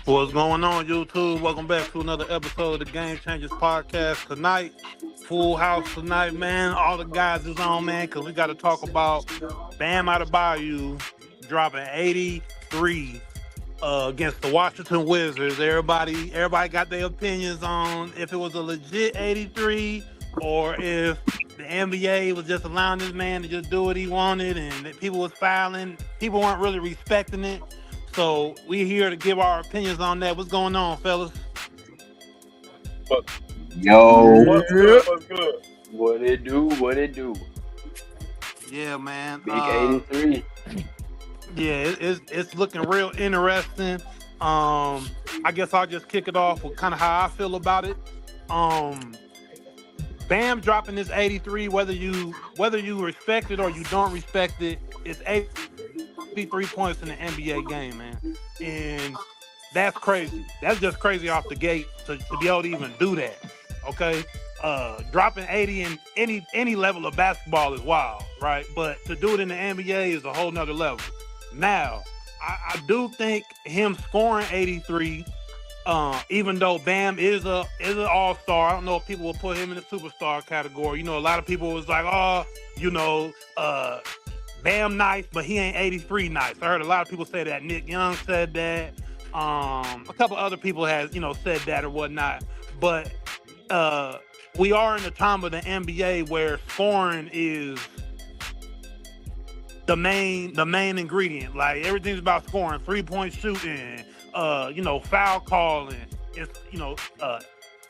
What's going on, YouTube? Welcome back to another episode of the Game Changers podcast. Tonight, full house tonight, man. All the guys is on, man, because we got to talk about Bam out of Bayou dropping 83 against the Washington Wizards. Everybody got their opinions on if it was a legit 83 or if the NBA was just allowing this man to just do what he wanted and that people was fouling. People weren't really respecting it. So we're here to give our opinions on that. What's going on, fellas? Yo, What's good? What's good? what it do? What it do? Yeah, man. Big 83. Yeah, it's looking real interesting. I guess I'll just kick it off with kind of how I feel about it. Bam dropping this 83, whether you respect it or you don't respect it, it's 83 points in the NBA game, man. And that's crazy. That's just crazy off the gate to be able to even do that. Okay? Dropping 80 in any level of basketball is wild, right? But to do it in the NBA is a whole nother level. Now, I do think him scoring 83, even though Bam is an all-star, I don't know if people will put him in the superstar category. You know, a lot of people was like, Bam nice, but he ain't 83 nice. I heard a lot of people say that. Nick Young said that. A couple other people has, said that or whatnot. But we are in the time of the NBA where scoring is the main ingredient. Like everything's about scoring, 3-point shooting, foul calling. It's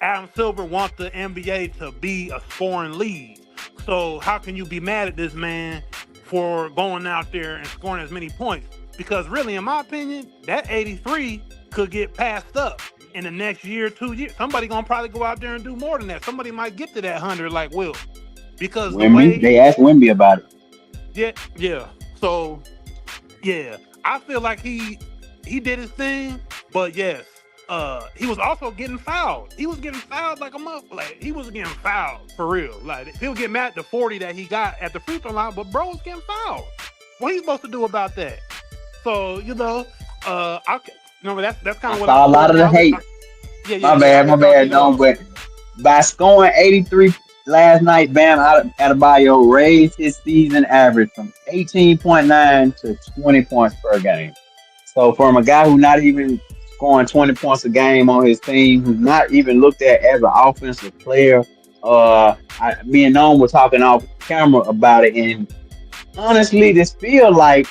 Adam Silver wants the NBA to be a scoring league. So how can you be mad at this man for going out there and scoring as many points? Because really, in my opinion, that 83 could get passed up in the next year, 2 years. Somebody gonna probably go out there and do more than that. Somebody might get to that 100 like Will. Because they asked Wimby about it. Yeah. So, yeah, I feel like he did his thing, but yes, he was also getting fouled. He was getting fouled like a motherfucker. Like, he was getting fouled for real. Like, he'll get mad at the 40 that he got at the free throw line, but bro was getting fouled. What he supposed to do about that? So, that's kind of what I saw a lot of the hate. My bad. No, but by scoring 83 last night, Bam Adebayo raised his season average from 18.9 to 20 points per game. So from a guy who's not even scoring 20 points a game on his team, who's not even looked at as an offensive player, me and Noam were talking off camera about it, and honestly, this feels like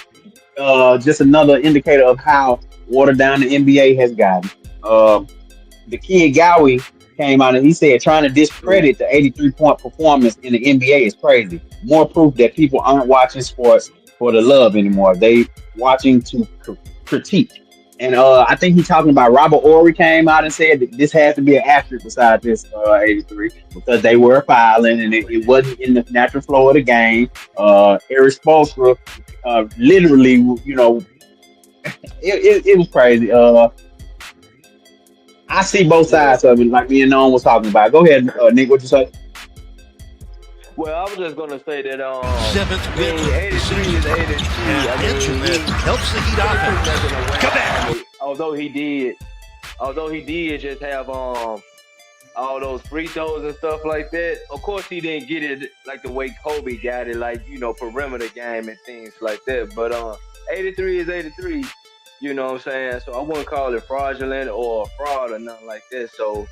just another indicator of how watered down the NBA has gotten. The kid Gowie came out and he said trying to discredit the 83-point performance in the NBA is crazy. More proof that people aren't watching sports for the love anymore. They watching to critique. And I think he's talking about Robert Ory came out and said that this has to be an asterisk beside this 83 because they were fouling and it wasn't in the natural flow of the game. Eric Spoelstra literally, it was crazy. I see both sides of it, like me and Noam was talking about. Go ahead, Nick, what you say? Well, I was just gonna say that 7th 83 is 83. Helps the Heat offense. Come back. Although he did just have all those free throws and stuff like that. Of course, he didn't get it like the way Kobe got it, like perimeter game and things like that. But 83 is 83. You know what I'm saying? So I wouldn't call it fraudulent or fraud or nothing like that. So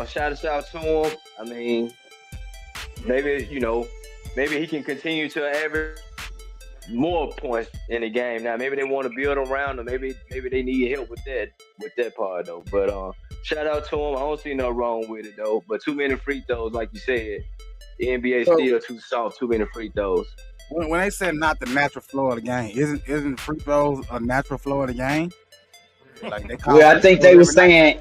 shout out to him. I mean, maybe he can continue to average more points in the game. Now maybe they want to build around him. Maybe they need help with that part though. But shout out to him. I don't see no wrong with it though. But too many free throws, like you said, the NBA still too soft. Too many free throws. When they said not the natural flow of the game, isn't free throws a natural flow of the game? Like I think they were saying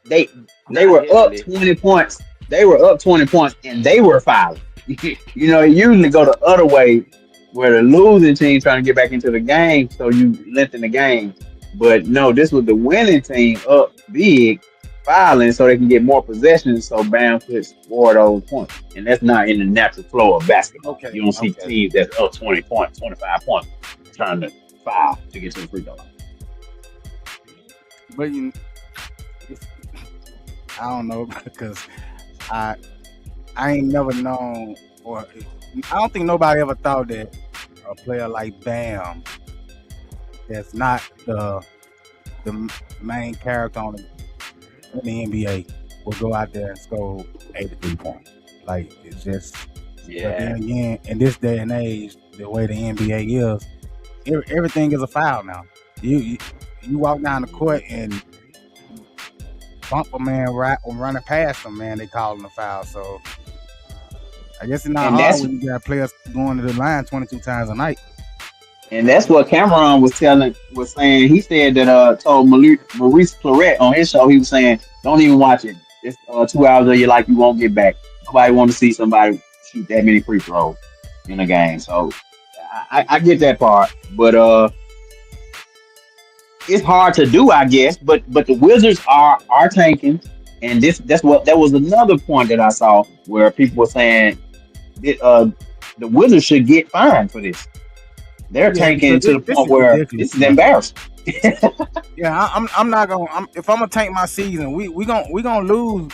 they were up 20 points. They were up 20 points and they were fouling. It usually go the other way where the losing team trying to get back into the game, so you lengthen the game. But no, this was the winning team up big, fouling so they can get more possessions so Bam could score those points. And that's not in the natural flow of basketball. Okay. You don't see teams that's up 20 points, 25 points trying to foul to get to the free throw line. But I don't know because I ain't never known, or I don't think nobody ever thought that a player like Bam, that's not the main character in the NBA, will go out there and score 83 points. Like, it's just, Yeah. But then again, in this day and age, the way the NBA is, everything is a foul now. You walk down the court and bump a man right or running past him, man, they call him a foul. So I guess it's not hard when you got players going to the line 22 times a night. And that's what Cameron was saying. He said that told Maurice Claret on his show, he was saying, don't even watch it. It's 2 hours of your life you won't get back. Nobody want to see somebody shoot that many free throws in a game. So I get that part. But it's hard to do, I guess. But the Wizards are tanking. And that was another point that I saw where people were saying that, the Wizards should get fined for this. They're tanking to the point where this is embarrassing. Yeah, I'm not gonna. If I'm gonna tank my season, we gonna lose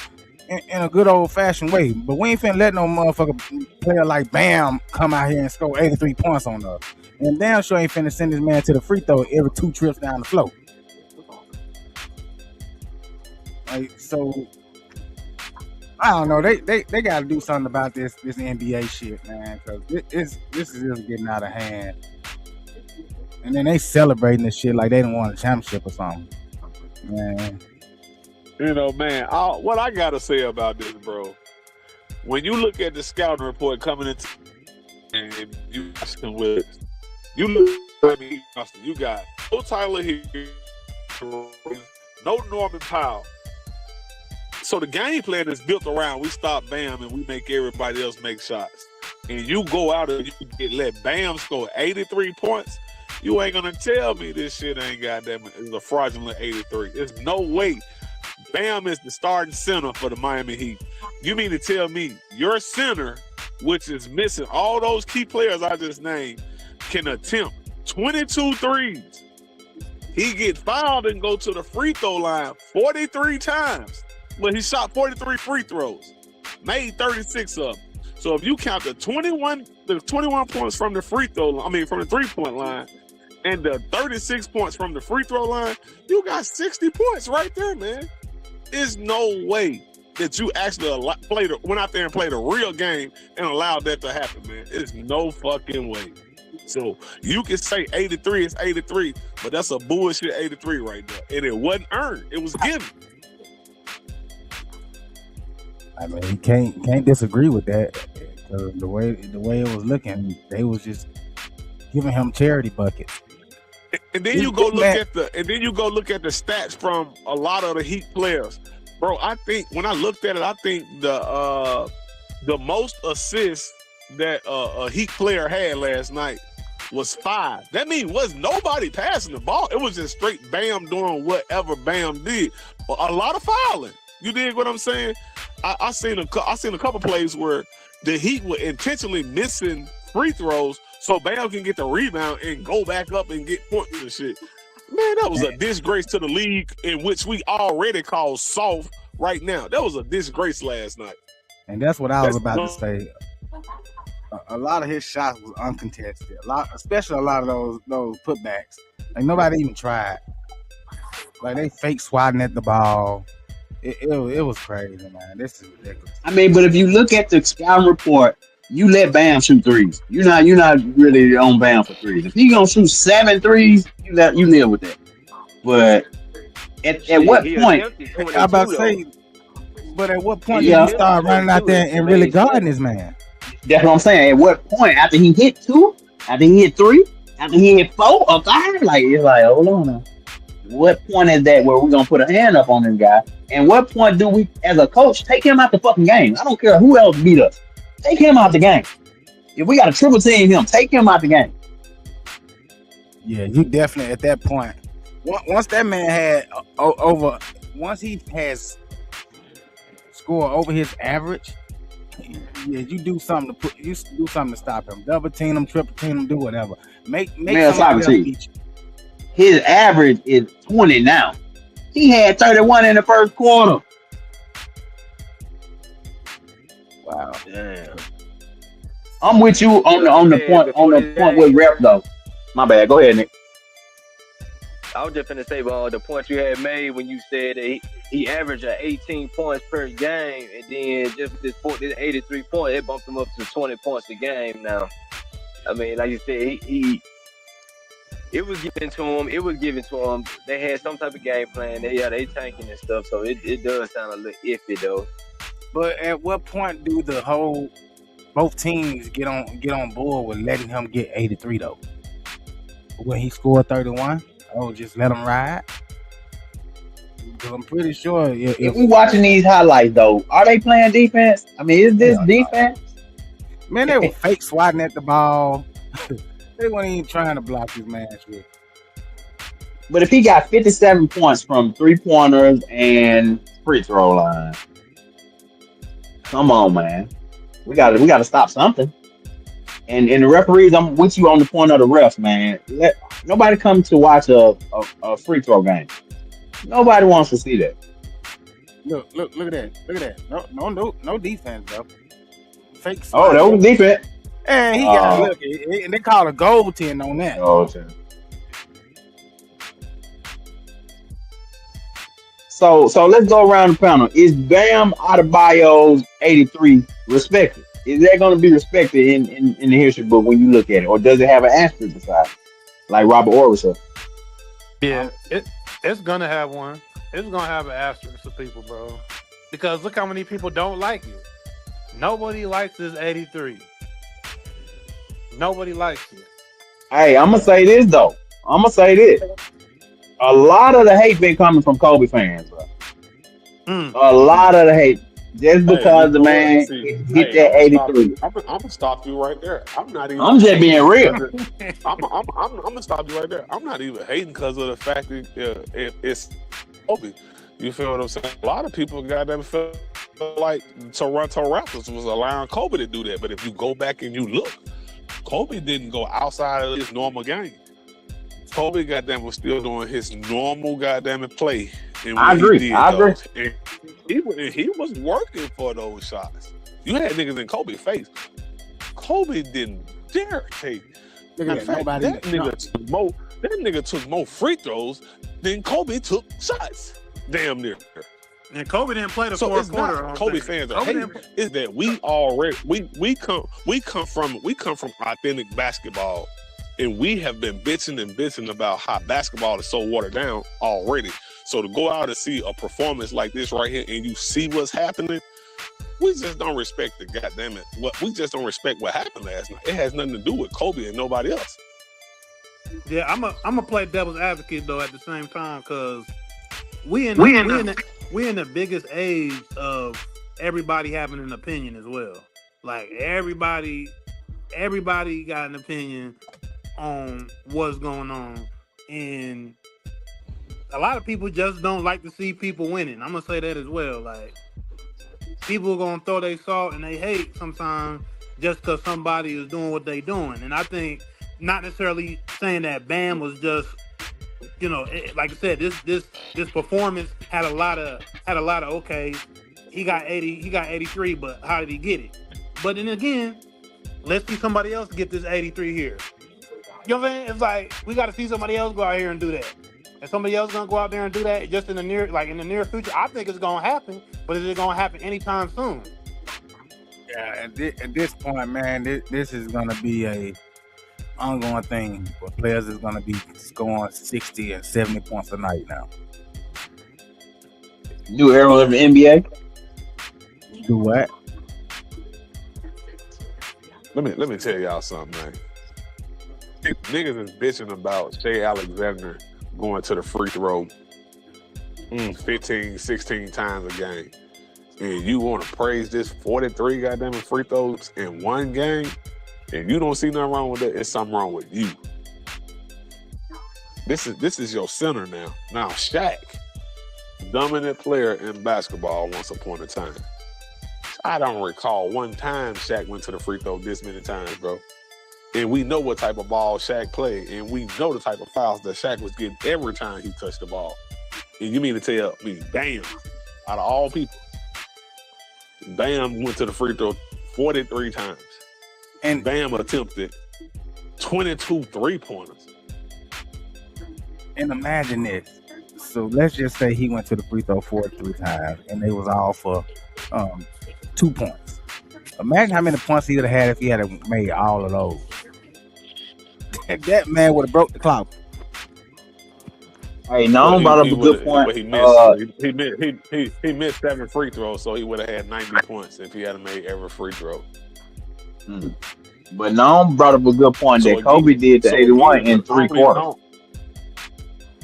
in a good old fashioned way. But we ain't finna let no motherfucker player like Bam come out here and score 83 points on us. And damn sure ain't finna send this man to the free throw every 2 trips down the floor. Like, so I don't know. They got to do something about this NBA shit, man, because this is just getting out of hand. And then they celebrating this shit like they didn't won a championship or something, man. You know, man, what I gotta say about this, bro, when you look at the scouting report coming into and you Austin with, you look at me, Austin, you got no Tyler here, no Norman Powell. So the game plan is built around we stop Bam and we make everybody else make shots. And you go out and you let Bam score 83 points. You ain't gonna tell me this shit ain't goddamn is a fraudulent 83. There's no way. Bam is the starting center for the Miami Heat. You mean to tell me your center, which is missing all those key players I just named, can attempt 22 threes? He get fouled and go to the free throw line 43 times. Well, he shot 43 free throws, made 36 of them. So if you count the 21 points from the from the 3-point line, and the 36 points from the free throw line, you got 60 points right there, man. There's no way that you actually went out there and played a real game and allowed that to happen, man. There's no fucking way. So you can say 83 is 83, but that's a bullshit 83 right there. And it wasn't earned. It was given. I mean, you can't disagree with that. The way it was looking, they was just giving him charity buckets. And then you go look at the stats from a lot of the Heat players, bro. I think when I looked at it, I think the most assists that a Heat player had last night was 5. That means was nobody passing the ball. It was just straight Bam doing whatever Bam did. A lot of fouling. You dig what I'm saying? I seen a couple plays where the Heat were intentionally missing free throws so Bam can get the rebound and go back up and get points and shit. Man, that was a disgrace to the league in which we already call soft right now. That was a disgrace last night. And that's what I was about to say. A lot of his shots was uncontested. Especially a lot of those putbacks. Like, nobody even tried. Like, they fake swatting at the ball. It was crazy, man. This is ridiculous. I mean, but if you look at the scouting report, you let Bam shoot threes. You're not really on Bam for threes. If he gonna shoot 7 threes, you live with that. But at what point? I about to say, but at what point do you start running out there and really guarding this man? That's what I'm saying. At what point? After he hit 2, after he hit 3, after he hit 4 or 5, like it's like, hold on now. What point is that where we're gonna put a hand up on this guy? And what point do we, as a coach, take him out the fucking game? I don't care who else beat us. Take him out the game. If we got a triple team him, take him out the game. Yeah, you definitely at that point. Once that man had once he has scored over his average, yeah, you do something to stop him. Double team him, triple team him, do whatever. Make somebody else beat you. His average is 20 now. He had 31 in the first quarter. Wow. Damn. I'm with you on But the you on the said point on before the this point with game, rep though. My bad. Go ahead, Nick. I was just finna say, the point you had made when you said that he averaged 18 points per game, and then just with this 83 points, it bumped him up to 20 points a game now. I mean, like you said, he it was given to him. It was given to him. They had some type of game plan. They tanking and stuff, so it does sound a little iffy though. But at what point do both teams get on board with letting him get 83 though? When he scored 31, just let him ride. Because I'm pretty sure If we watching these highlights though, are they playing defense? I mean, is this defense? Man, they were fake swatting at the ball. They weren't even trying to block his man shit. But if he got 57 points from 3-pointers and free throw line, come on, man, we gotta stop something. And the referees, I'm with you on the point of the refs, man. Let nobody come to watch a free throw game. Nobody wants to see that. Look at that. No defense, bro. Fake Oh, swat. that was defense. And he got lucky. And they call a goaltend on that. Oh, okay. So let's go around the panel. Is Bam Adebayo's 83 respected? Is that going to be respected in the history book when you look at it, or does it have an asterisk beside it, like Robert Orr said? Yeah, it's gonna have one. It's gonna have an asterisk to people, bro. Because look how many people don't like it. Nobody likes this 83. Nobody likes it. Hey, I'm gonna say this though. A lot of the hate been coming from Kobe fans, bro. A lot of the hate. Just because the man hit that 83. I'm gonna stop you right there. I'm just being real. I'm gonna stop you right there. I'm not even hating because of the fact that it's Kobe. You feel what I'm saying? A lot of people goddamn feel like Toronto Raptors was allowing Kobe to do that. But if you go back and you look, Kobe didn't go outside of his normal game. Kobe goddamn was still doing his normal goddamn play. And I agree. And he was working for those shots. You had niggas in Kobe's face. Kobe didn't dare take. That nigga took more free throws than Kobe took shots. Damn near. And Kobe didn't play the fourth quarter. Kobe fans are hating. Is that we come from authentic basketball, and we have been bitching about how basketball is so watered down already. So to go out and see a performance like this right here, and you see what's happening, we just don't respect the goddamn it. We just don't respect what happened last night. It has nothing to do with Kobe and nobody else. Yeah, I'm a play devil's advocate though at the same time, because we in the biggest age of everybody having an opinion as well. Like everybody got an opinion on what's going on, and a lot of people just don't like to see people winning. I'm gonna say that as well. Like people are gonna throw their salt and they hate sometimes just because somebody is doing what they doing. And I think not necessarily saying that Bam was just, like I said, this performance had a lot of okay, he got 83, but how did he get it? But then again, let's see somebody else get this 83 here. You know what I'm saying? It's like we got to see somebody else go out here and do that. And somebody else gonna go out there and do that just in the near future. I think it's gonna happen, but is it gonna happen anytime soon? Yeah, at this point, man, this is gonna be a ongoing thing where players is gonna be scoring 60 and 70 points a night now. New era of the NBA. Do what? Let me tell y'all something, man. Niggas is bitching about Shea Alexander going to the free throw 15, 16 times a game. And you want to praise this 43 goddamn free throws in one game, and you don't see nothing wrong with that, it's something wrong with you. This is your center now. Now Shaq, dominant player in basketball once upon a time. I don't recall one time Shaq went to the free throw this many times, bro. And we know what type of ball Shaq played, and we know the type of fouls that Shaq was getting every time he touched the ball. And you mean to tell me, Bam, out of all people, Bam went to the free throw 43 times. And Bam attempted 22 3-pointers. And imagine this. So let's just say he went to the free throw 43 times, and they was all for 2 points. Imagine how many points he would have had if he had made all of those. That man would have broke the clock. Hey, Noam brought up a good point. But he missed 7 free throws, so he would have had 90 points if he had made every free throw. But Noam brought up a good point that Kobe did the 81 in 3 quarters.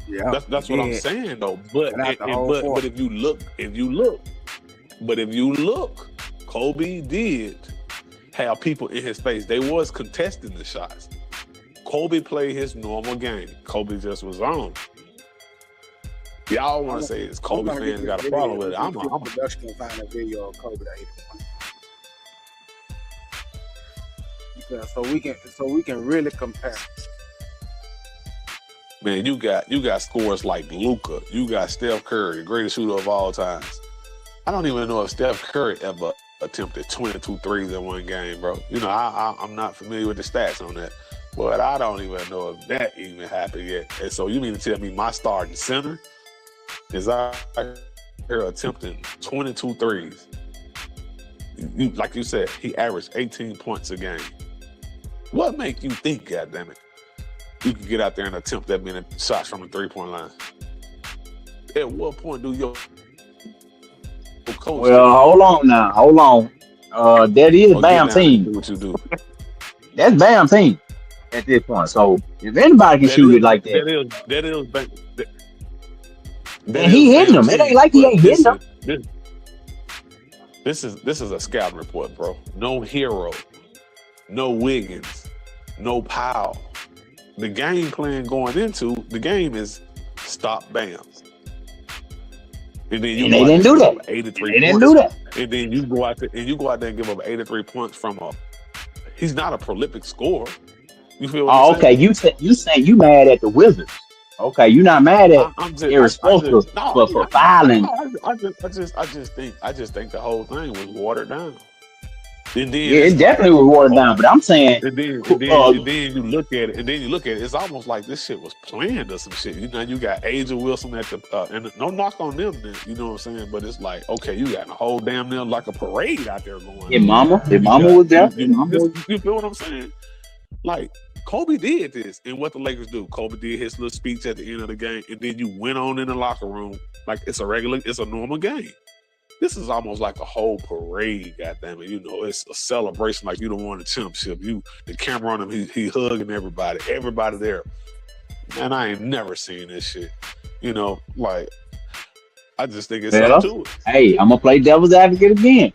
Yeah, that's what I'm saying though. But if you look, Kobe did have people in his face. They was contesting the shots. Kobe played his normal game. Kobe just was on. Y'all want to say it's Kobe fans got a problem with it. I'm production can find a video of Kobe at 81. So we can really compare. Man, you got scores like Luka. You got Steph Curry, the greatest shooter of all times. I don't even know if Steph Curry ever attempted 22 threes in one game, bro. You know, I'm not familiar with the stats on that, but I don't even know if that even happened yet. And so you mean to tell me my starting center is out here attempting 22 threes? Like you said, he averaged 18 points a game. What make you think, goddammit, you can get out there and attempt that many shots from the 3-point line? At what point do your coach? Well, hold on. That is Bam team. Do what you do. That's Bam team at this point. So if anybody can shoot it like that, and he hitting them. It ain't like he ain't hitting them. This is a scouting report, bro. No Hero, no Wiggins, no Powell. The game plan going into the game is stop Bam. And then they didn't do that. 83 they didn't do that. And then you go out there and give up 83 points from he's not a prolific scorer. You feel what I'm saying? Okay. You saying you mad at the Wizards. Okay, you're not mad at irresponsible for filing. I just think the whole thing was watered down. And then it definitely was watered down, but I'm saying and then you look at it, it's almost like this shit was planned or some shit. You know, you got Angel Wilson at the and no knock on them, you know what I'm saying? But it's like, okay, you got a whole damn near like a parade out there going. Your mama was there. You feel what I'm saying? Like, Kobe did this, and what the Lakers do? Kobe did his little speech at the end of the game, and then you went on in the locker room like it's a normal game. This is almost like a whole parade, goddammit. You know, it's a celebration like you don't want a championship. The camera on him, he hugging everybody there. Man, I ain't never seen this shit. You know, like, I just think it's something to it. Hey, I'm gonna play devil's advocate again.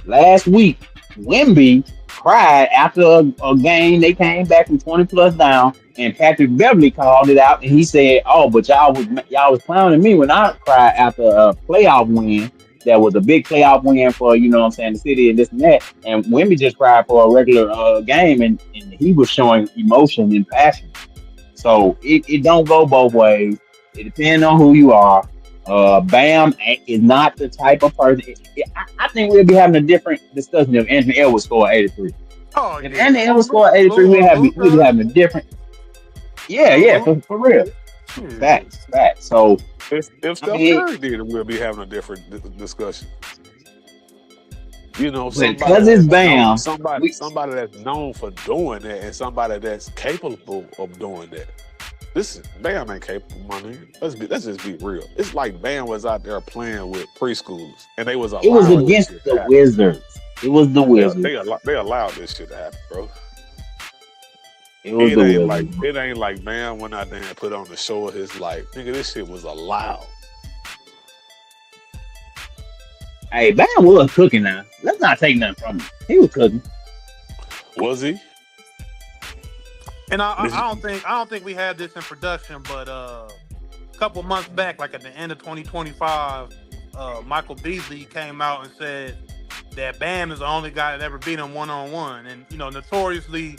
Last week, Wemby cried after a game. They came back from 20 plus down, and Patrick Beverly called it out, and he said, "Oh, but y'all was clowning me when I cried after a playoff win. That was a big playoff win for, you know what I'm saying, the city and this and that. And Wemby just cried for a regular game, and he was showing emotion and passion. So it don't go both ways. It depends on who you are. Bam is not the type of person. I think we'll be having a different discussion if Anthony Edwards scored 83. Oh, if Anthony Edwards scored 83, we'll be having a different. Yeah, for real. Facts. So if Steph Curry did it, we'll be having a different discussion. You know, because it's Bam, somebody that's known for doing that, and somebody that's capable of doing that. Bam ain't capable, my nigga. Let's just be real. It's like Bam was out there playing with preschoolers, and they was allowed. It was against the Wizards. It was the Wizards. They allowed this shit to happen, bro. It ain't like Bam went out there and put on the show of his life. Nigga, this shit was allowed. Hey, Bam was cooking now. Let's not take nothing from him. He was cooking. Was he? And I don't think we had this in production, but a couple months back, like at the end of 2025, Michael Beasley came out and said that Bam is the only guy that ever beat him one-on-one. And, you know, notoriously,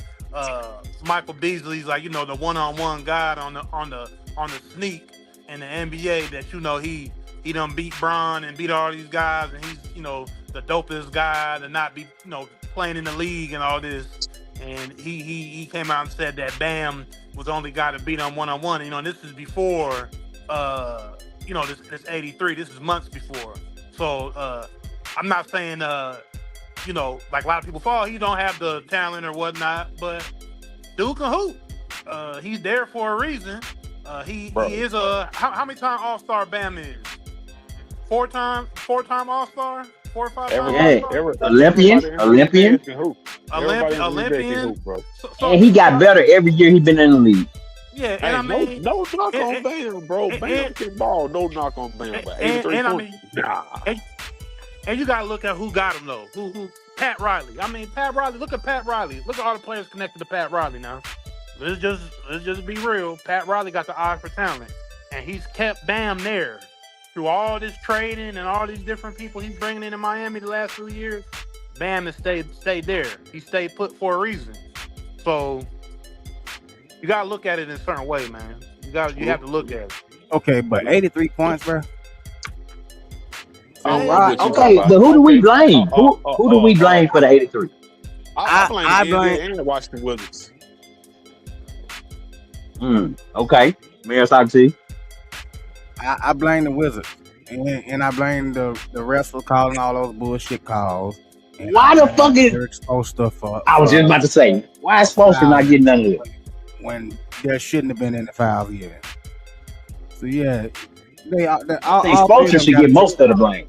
Michael Beasley's like, you know, the one-on-one guy on the sneak. in the NBA that he done beat Bron and beat all these guys, and he's the dopest guy to not be playing in the league and all this. And he came out and said that Bam was the only guy to beat him one-on-one. And this is before this 83. This is months before. So I'm not saying like a lot of people fall, he don't have the talent or whatnot, but dude can hoop. He's there for a reason. He is how many time All-Star Bam is? Four-time All-Star? 4 or 5 times All-Star? Olympian. Olympian, bro. And he got better every year he been in the league. Yeah, Hey, and I mean, no knock on Bam, bro. Bam can ball. No knock on Bam. But 83 points, nah. and you gotta look at who got him though. Who? Pat Riley. I mean, Pat Riley. Look at Pat Riley. Look at all the players connected to Pat Riley now. Let's just be real. Pat Riley got the eye for talent, and he's kept Bam there through all this trading and all these different people he's bringing into Miami the last 2 years. Bam has stayed there. He stayed put for a reason. So you gotta look at it in a certain way, man. You have to look at it. Okay, but 83 points, bro. Okay, but who do we blame? Who do we blame for the 83? I blame and Washington Wizards. Okay, Mayor Soxy. I blame the Wizards, and I blame the wrestler calling all those bullshit calls. Why the fuck is Spoelstra for? I was just about to say, why is Spoelstra not getting none of it? When there shouldn't have been any fouls yet. So yeah, I think Spoelstra should get most of the blame.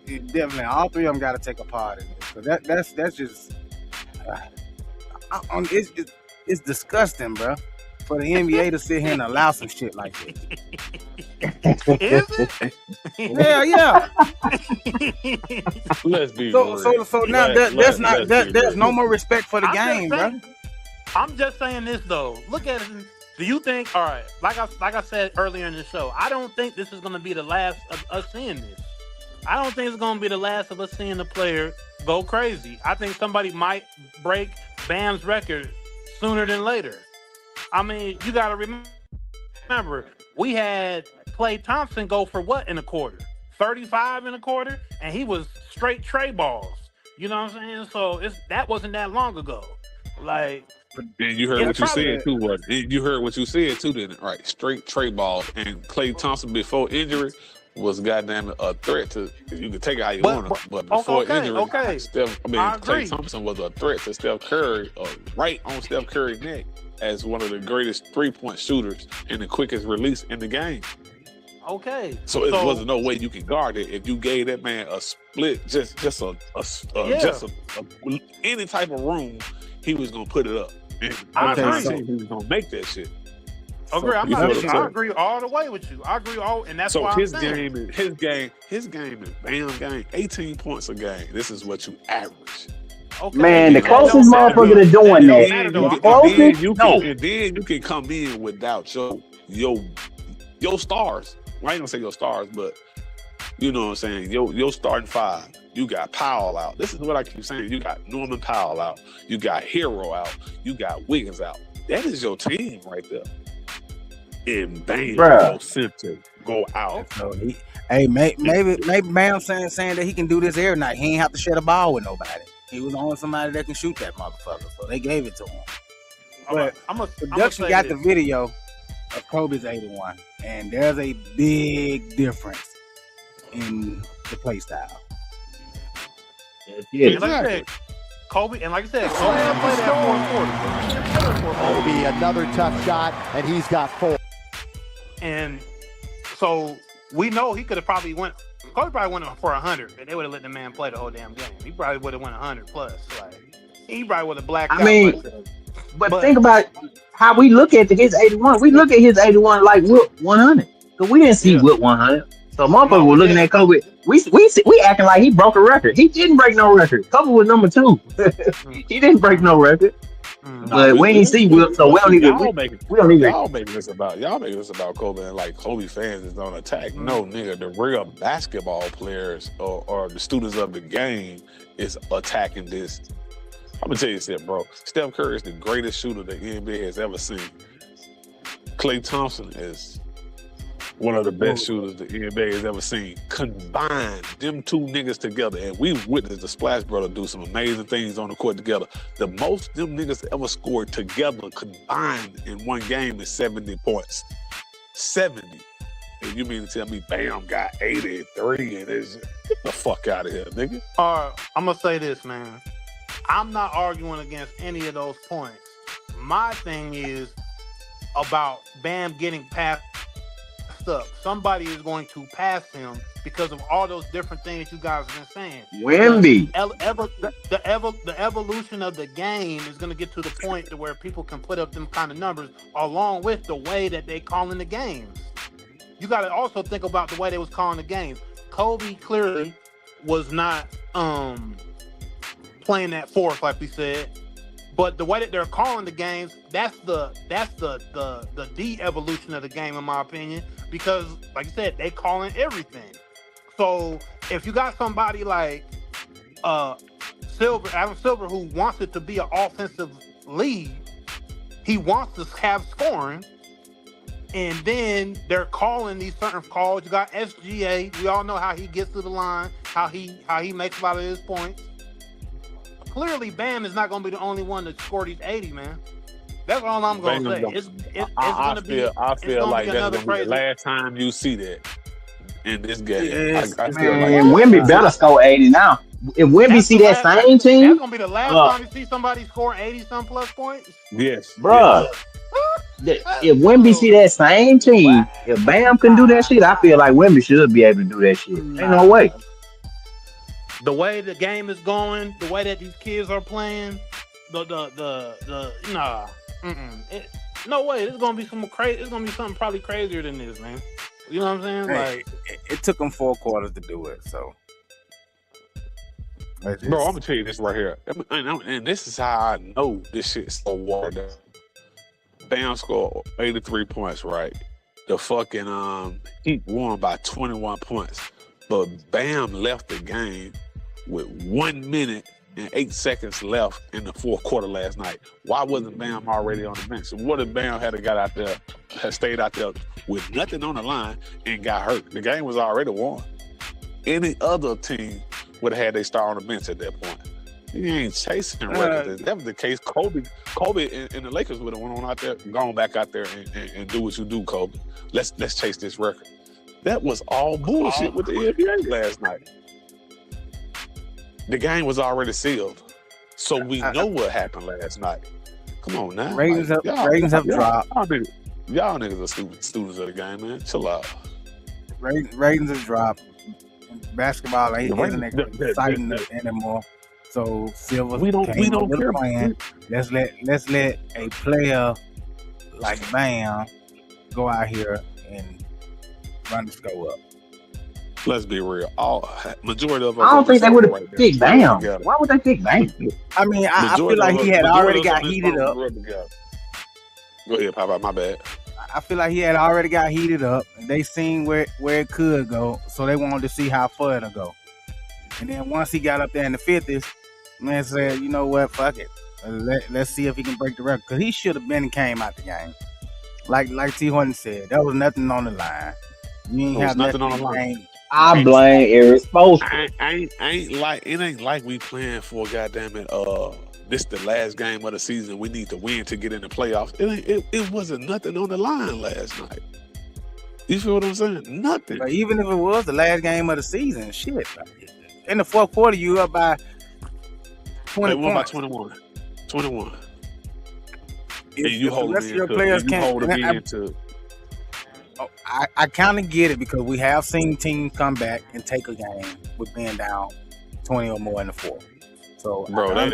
Definitely, all three of them got to take a part in this. So that's just it's disgusting, bro. For the NBA to sit here and allow some shit like this. Is it? Hell yeah. Let's be so now there's no more respect for the game, bro. I'm just saying this though. Look at it. Do you think? All right, like I said earlier in the show, I don't think this is going to be the last of us seeing this. I don't think it's going to be the last of us seeing the player go crazy. I think somebody might break Bam's record sooner than later. I mean, you got to remember, we had Klay Thompson go for what in a quarter? 35 in a quarter? And he was straight tray balls. You know what I'm saying? So that wasn't that long ago. Like, and you heard what you said too. What you heard what you said too, didn't it? Right? Straight tray ball. And Klay Thompson before injury was goddamn a threat to. You can take it how you want to, but before injury, Klay Thompson was a threat to Steph Curry, right on Steph Curry's neck, as one of the greatest 3-point shooters and the quickest release in the game. Okay. So it wasn't no way you can guard it if you gave that man a split, just any type of room, he was gonna put it up. And I agree. He was gonna make that shit. Agree. I agree all the way with you. I agree all, and that's why his game is Bam game, 18 points a game. This is what you average. Okay. Man, the closest motherfucker to doing that. And then you can come in without your stars. Well, I ain't gonna say your stars, but you know what I'm saying. Your starting five. You got Powell out. This is what I keep saying. You got Norman Powell out. You got Hero out. You got Wiggins out. That is your team right there. And Bam go center, go out. So maybe Bam saying that he can do this every night. He ain't have to share the ball with nobody. He was on somebody that can shoot that motherfucker, so they gave it to him. But production got the video of Kobe's 81, and there's a big difference in the play style. Yeah, Kobe had played that fourth quarter. Kobe, another tough shot, and he's got 4. And so we know he could have probably went. Kobe probably went for 100, and they would have let the man play the whole damn game. He probably would have went 100 plus. Like he probably would have blacked out. I mean, but think about how we look at his 81. We look at his 81 like Wilt 100, because we didn't see Wilt 100. So motherfuckers were looking at Kobe. We acting like he broke a record. He didn't break no record. Kobe was number 2. He didn't break no record. But we ain't see Wilt, so we don't need to. Y'all making this about Kobe, and like Kobe fans is on attack. No, nigga, the real basketball players or the students of the game is attacking this. I'm gonna tell you something, bro. Steph Curry is the greatest shooter the NBA has ever seen. Klay Thompson is one of the best shooters the NBA has ever seen. Combine them two niggas together, and we've witnessed the Splash Brothers do some amazing things on the court together. The most them niggas ever scored together combined in one game is 70 points. 70. And you mean to tell me Bam got 83 and is get the fuck out of here, nigga? I'm gonna say this, man. I'm not arguing against any of those points. My thing is about Bam getting passed up. Somebody is going to pass him because of all those different things you guys have been saying. Wemby. The evolution of the game is going to get to the point to where people can put up them kind of numbers along with the way that they calling the games. You got to also think about the way they was calling the games. Kobe clearly was not playing that fourth like we said. But the way that they're calling the games, that's the de-evolution of the game, in my opinion, because, like you said, they calling everything. So if you got somebody like Adam Silver, who wants it to be an offensive league, he wants to have scoring, and then they're calling these certain calls. You got SGA. We all know how he gets to the line, how he makes a lot of his points. Clearly, Bam is not going to be the only one to score these 80, man. That's all I'm going to say. It's going to be. I feel like that's going to be the last time you see that in this game. I feel like Wemby better score 80 now. If Wemby see that same team, that's going to be the last time you see somebody score 80-some plus points. Yes, bruh. Yes. If Wemby see that same team, if Bam can do that shit, I feel like Wemby should be able to do that shit. Ain't no way. The way the game is going, the way that these kids are playing, no way. It's gonna be some crazy. It's gonna be something probably crazier than this, man. You know what I'm saying? Hey, like it took them 4 quarters to do it. So, bro, I'm gonna tell you this right here, and this is how I know this shit's so watered down. Bam scored 83 points, right? The fucking Heat won by 21 points, but Bam left the game with 1 minute and 8 seconds left in the fourth quarter last night. Why wasn't Bam already on the bench? What if Bam had stayed out there with nothing on the line and got hurt? The game was already won. Any other team would have had their star on the bench at that point. He ain't chasing records. If that was the case, Kobe and the Lakers would have went on out there, gone back out there and do what you do, Kobe. Let's chase this record. That was all bullshit with the NBA last night. The game was already sealed, so we know what happened last night. Come on now, ratings have dropped. Y'all niggas are stupid students of the game, man. Chill out. Ratings have dropped. Basketball ain't exciting anymore. So Silver, we don't care. Plan. Let's let a player like Bam go out here and run the score up. Let's be real. Majority of us. I don't think they would have picked Bam. Why would they pick Bam? I mean, I feel like he had already got heated up. Go ahead, Papa. My bad. I feel like he had already got heated up. They seen where it could go, so they wanted to see how far it'll go. And then once he got up there in the 50s, man said, you know what, fuck it. Let's see if he can break the record. Because he should have been and came out the game. Like T. Horton said, there was nothing on the line. You ain't have nothing on the line. I blame irresponsible. It ain't like we playing for goddamn it. This the last game of the season. We need to win to get in the playoffs. It wasn't nothing on the line last night. You feel what I'm saying? Nothing. But even if it was the last game of the season, shit. In the fourth quarter, you up by 20 they won points. by 21. If and you hold your players can't. I kind of get it because we have seen teams come back and take a game with being down 20 or more in the fourth. So, bro,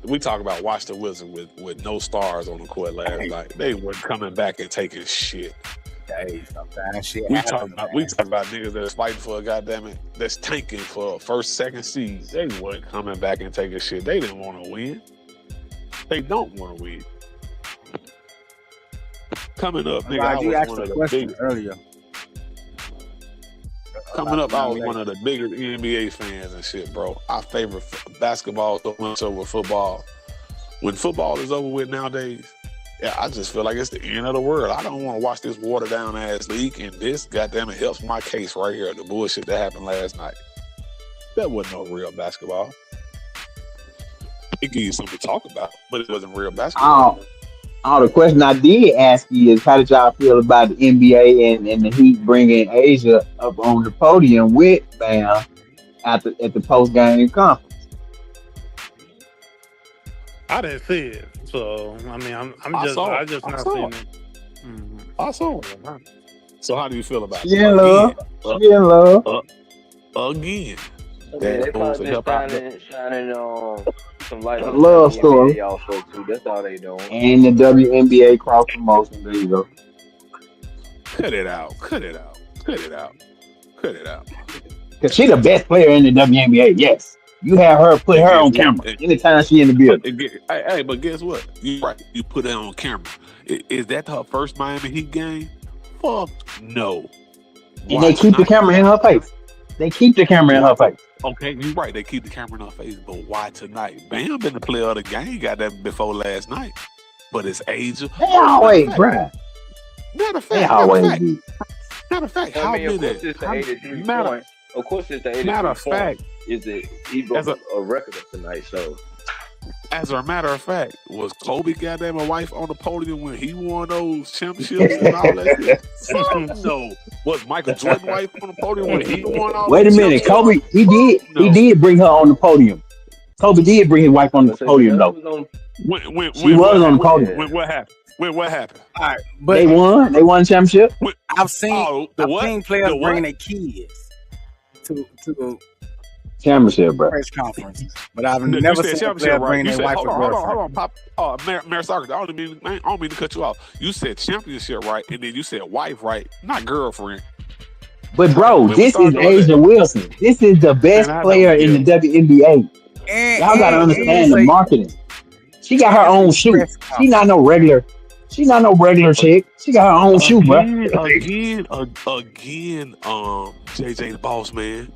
we talk about watch the Wizards with no stars on the court last night. They weren't coming back and taking shit. Hey, sometimes shit. We talk about niggas that's fighting for a goddamn it, that's tanking for a first, second seed. They weren't coming back and taking shit. They didn't want to win. They don't want to win. Coming up, nigga, I was one of the biggest earlier. Coming up, I was one of the biggest NBA fans and shit, bro. I favor basketball so much over football. When football is over with nowadays, Yeah, I just feel like it's the end of the world. I don't want to watch this watered down ass league, and this goddamn it helps my case right here. The bullshit that happened last night. That wasn't no real basketball. It gave you something to talk about, but it wasn't real basketball. The question I did ask you is, how did y'all feel about the NBA and the Heat bringing Asia up on the podium with Bam at the post game conference? I didn't see it, so I mean, I just not seeing it. Mm-hmm. I saw it. So how do you feel about it? She in love. She in love. Again. Yeah, they probably just shining some light on love the story. NBA also too. That's all they doing. And the WNBA cross promotion. There you go. Cut it out. Cause she the best player in the WNBA. Yes, you have her put her on camera anytime she in the building. Hey, but guess what? You right. You put her on camera. Is that her first Miami Heat game? Fuck no. And they keep the camera in her face. They keep the camera in her face. Okay, you're right. They keep the camera in her face, but why tonight? Bam been the player of the game. Got that before last night. But it's Asia. They always, bruh. Matter of fact, They always be. Matter of fact, I mean, of course it's the 83 points. Of course it's the 83 Matter of points. fact, He broke a record tonight, so. as a matter of fact, was Kobe goddamn a wife on the podium when he won those championships and all that shit? Fuck no. Was Michael Jordan wife on the podium when he won all Wait a those minute, championships? Kobe. He did bring her on the podium. Kobe did bring his wife on the podium though. She was on the podium. When what happened? What happened? All right, but They won the championship. I've seen players bringing their kids to the Championship, bro. press conference, but I've never seen a player bring their wife or girlfriend. Hold on, Pop. Mayor Soccer, I don't mean to cut you off. You said championship, right? And then you said wife, right? Not girlfriend. But bro, this is Asia Wilson. This is the best player in the WNBA. Y'all gotta understand the marketing. She got her own shoe. She not no regular chick. She got her own shoe, bro. Again, JJ the boss man.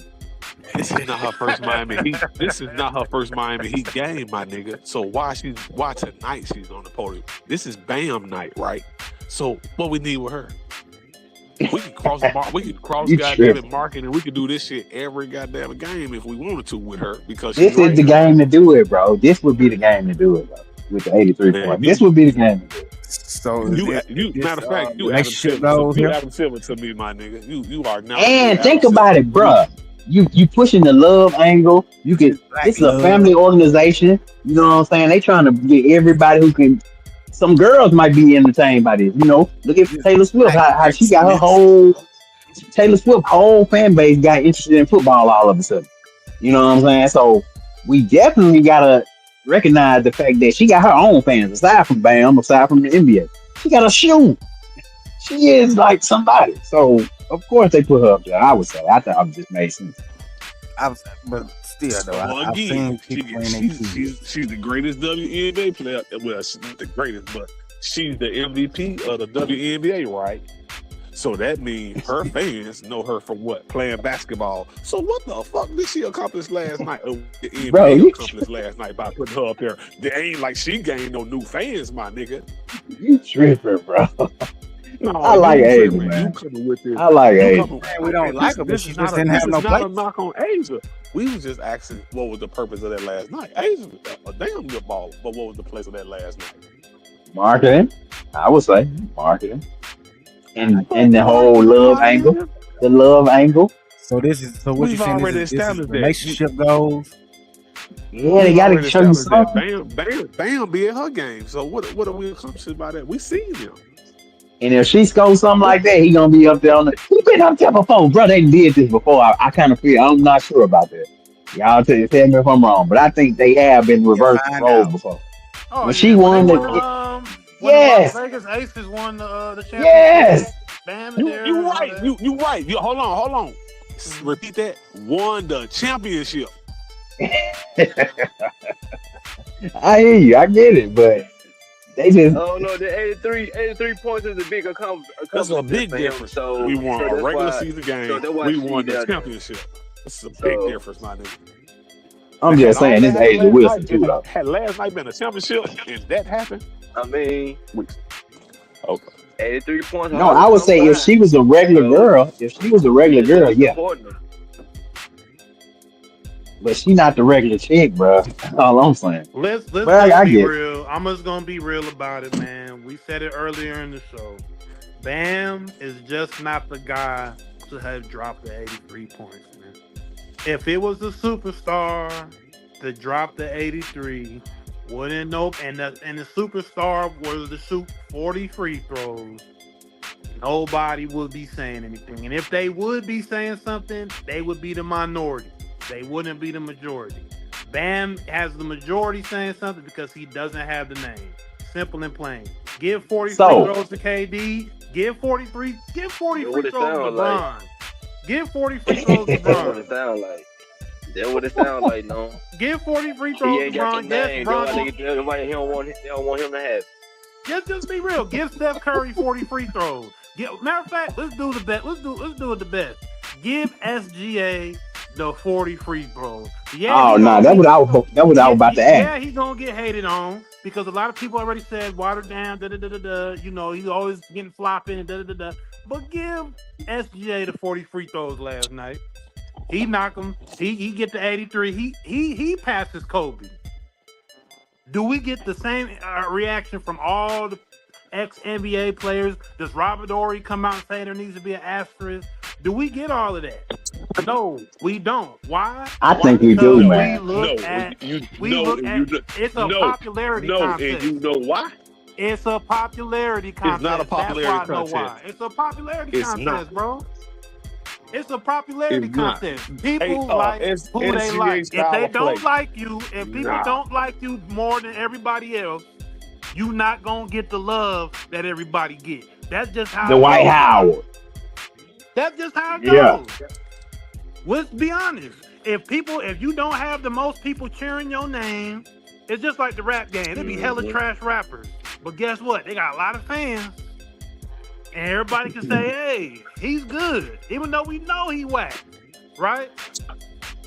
This is not her first Miami Heat. This is not her first Miami Heat game, my nigga. So why tonight she's on the podium? This is Bam night, right? So what we need with her? We can cross goddamn market, and we can do this shit every goddamn game if we wanted to with her, because this is the game to do it, bro. This would be the game to do it, bro. With the 83 points, this would be the game to do it. So matter of fact, you Adam Silver to me, my nigga. You are now. And think about it, bro. You pushing the love angle. You can. This is a family organization. You know what I'm saying? They trying to get everybody who can. Some girls might be entertained by this. You know, look at Taylor Swift. How she got her whole Taylor Swift whole fan base got interested in football all of a sudden. You know what I'm saying? So we definitely gotta recognize the fact that she got her own fans aside from Bam, aside from the NBA. She got a shoe. She is like somebody. So of course they put her up there. I would say. I thought it just made sense. But still, though, I've seen she's the greatest WNBA player. Well, she's not the greatest, but she's the MVP of the WNBA, right? So that means her fans know her for what? Playing basketball. So what the fuck did she accomplish last night? The NBA accomplished last night by putting her up there. They ain't like she gained no new fans, my nigga. You tripping, bro. No, I like Asia, man. I like Asia. We don't like her, but she just didn't have no place. This is not a knock on Asia. We was just asking what was the purpose of that last night. Asia was a damn good baller, but what was the place of that last night? Marketing, I would say marketing, and the whole love angle, the love angle. So what you're saying is this relationship goals. Yeah, they gotta show you something. Bam, be at her game. So what are we accomplishing by that? We seen them. And if she scores something like that, he gonna be up there on the. He been up there before, bro. They did this before. I kind of feel. I'm not sure about that. Y'all tell me if I'm wrong, but I think they have been reversed roles before. Oh, when she won the yes, Vegas Aces won the championship. Yes, Bam, you right. You right. Hold on. Repeat that. Won the championship. I hear you. I get it, but. They just. Oh no, the 83 points is a big accomplishment. That's a big difference. So we won a regular season game. We won the championship. That's a big difference, my nigga. I'm just saying, this Asia Wilson too, though. Had last night been a championship and that happened, I mean, Okay. 83 points. No, Hard I to would come say if by. she was a regular So girl, if she was a we regular just should girl, be yeah. supporting them. But she not the regular chick, bro. That's all I'm saying. Let's But just I be get it. real. I'm just gonna be real about it, man. We said it earlier in the show. Bam is just not the guy to have dropped the 83 points, man. If it was a superstar to drop the 83, wouldn't nope. And the superstar was to shoot 40 free throws, nobody would be saying anything. And if they would be saying something, they would be the minority. They wouldn't be the majority. Bam has the majority saying something because he doesn't have the name. Simple and plain. Give 40 free So throws to KD. Give 40 free That's throws what it to sound like. LeBron. Give 40 free throws to That's what LeBron. it sound like. That's what it sound like, no. Give 40 free He throws ain't to got the LeBron. Yes, name. LeBron. That's why they don't want him to have it. Just be real. Give Steph Curry 40 free throws. Matter of fact, let's do the best. Let's do it the best. Give SGA the 40 free throws. Yeah, oh no, that's what I was about to ask. yeah, he's gonna get hated on because a lot of people already said watered down, You know, he's always getting flopping and But give SGA the 40 free throws last night. He knock him. He get the 83. He passes Kobe. Do we get the same reaction from all the ex-NBA players? Does Robert Horry come out and say there needs to be an asterisk? Do we get all of that? No, we don't. Why? I think Why? we do, Because man. It's a popularity contest. And you know why? It's a popularity contest. It's not a popularity That's why I know why. contest. It's a popularity It's contest, not. bro. It's a popularity It's not. contest. People Hey, like it's who they NCAA like. If style they of don't play. like you, if people Nah. don't like you more than everybody else, you not gonna get the love that everybody get. That's just how The it White goes. Howard. That's just how it Yeah. goes. Let's be honest. If you don't have the most people cheering your name, it's just like the rap game. There be hella trash rappers. But guess what? They got a lot of fans. And everybody can say, hey, he's good. Even though we know he whack. Right?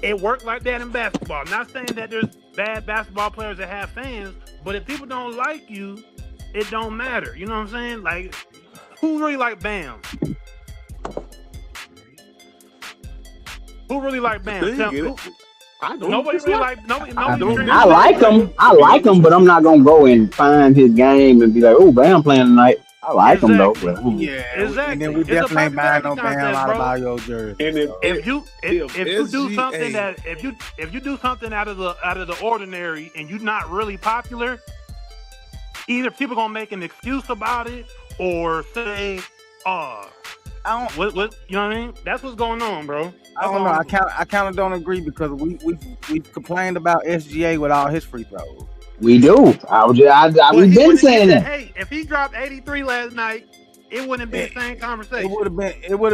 It worked like that in basketball. I'm not saying that there's bad basketball players that have fans, but if people don't like you, it don't matter. You know what I'm saying? Like, who really like Bam? Who really like Bam? I don't. Nobody really like nobody. I like him. But I'm not gonna go and find his game and be like, "Oh, Bam playing tonight." I like him though. But, Yeah, Exactly. and then we It's a definitely ain't buying no popularity Bam contest, out of bro. our your jersey. And so. If you do SGA something that if you do something out of the ordinary and you're not really popular, either people gonna make an excuse about it or say, I don't. what you know what I mean? That's what's going on, bro. I don't know. I kind of don't agree because we complained about SGA with all his free throws. we do. We've been saying that. Hey, if he dropped 83 last night, it wouldn't be the same conversation. It would have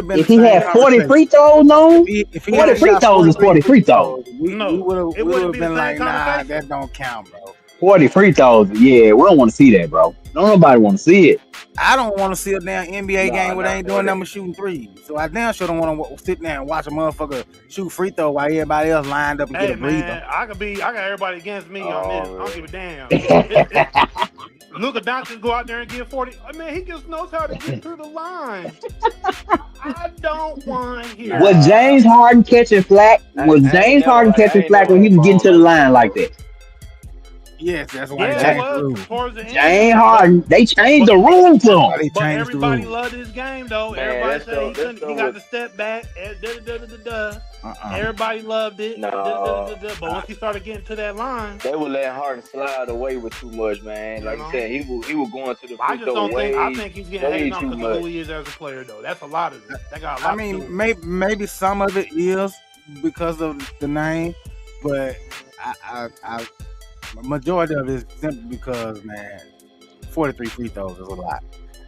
been. If the he same had 40 conversation. free throws, no. If he 40 had free shot throws is 40 free throws. we No, would it wouldn't have be been the like, same nah, conversation. that don't count, bro. 40 free throws. Yeah, we don't want to see that, bro. Don't nobody want to see it. I don't want to see a damn NBA Nah, game where they ain't nah, doing nah. nothing but shooting threes. So I damn sure don't want to sit there and watch a motherfucker shoot free throw while everybody else lined up and Hey get a breather. man, I got everybody against me on this. I don't give a damn. Luka Doncic go out there and get 40. I mean, he just knows how to get through the line. I don't want to hear. Was James Harden catching flack? Was I James ain't never Harden like- I catching ain't flack when he never was getting to the fall line like like that? Yes, that's why Yeah, they it changed the was rules. towards the end. James Harden, they changed the rule to him. They But changed the everybody rules. loved his game, though. Man, Everybody that's said so- he got to step back. Uh-uh. Everybody loved it. No. But once he started getting to that line, They would let Harden slide away with too much, man. Like you said, he was going to the I free just throw don't think. I way. think he's getting way hated on too because of who much. he is as a player, though. That's a lot of it. That got a lot. I to do with mean, it. maybe some of it is because of the name, but I majority of it is simply because, man, 43 free throws is a lot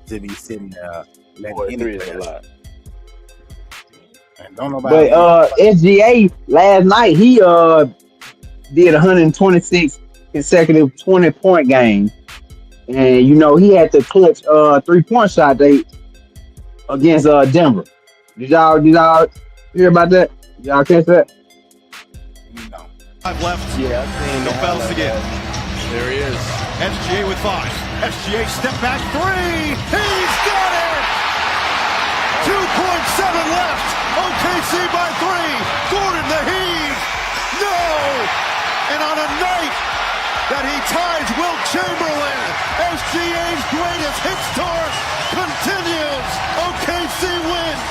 to be sitting there letting 43 any is a player. lot. And don't nobody. But SGA last night he did 126 consecutive 20-point games, and you know he had the clutch 3-point shot they against Denver. Did y'all hear about that? Did y'all catch that? You know. Five left. Yeah, I seen No that. fouls again. There he is. SGA with 5. SGA step back 3. He's got it! 2.7 left. OKC by 3. Gordon the heave. No! And on a night that he ties Wilt Chamberlain, SGA's greatest hits tour continues. OKC wins.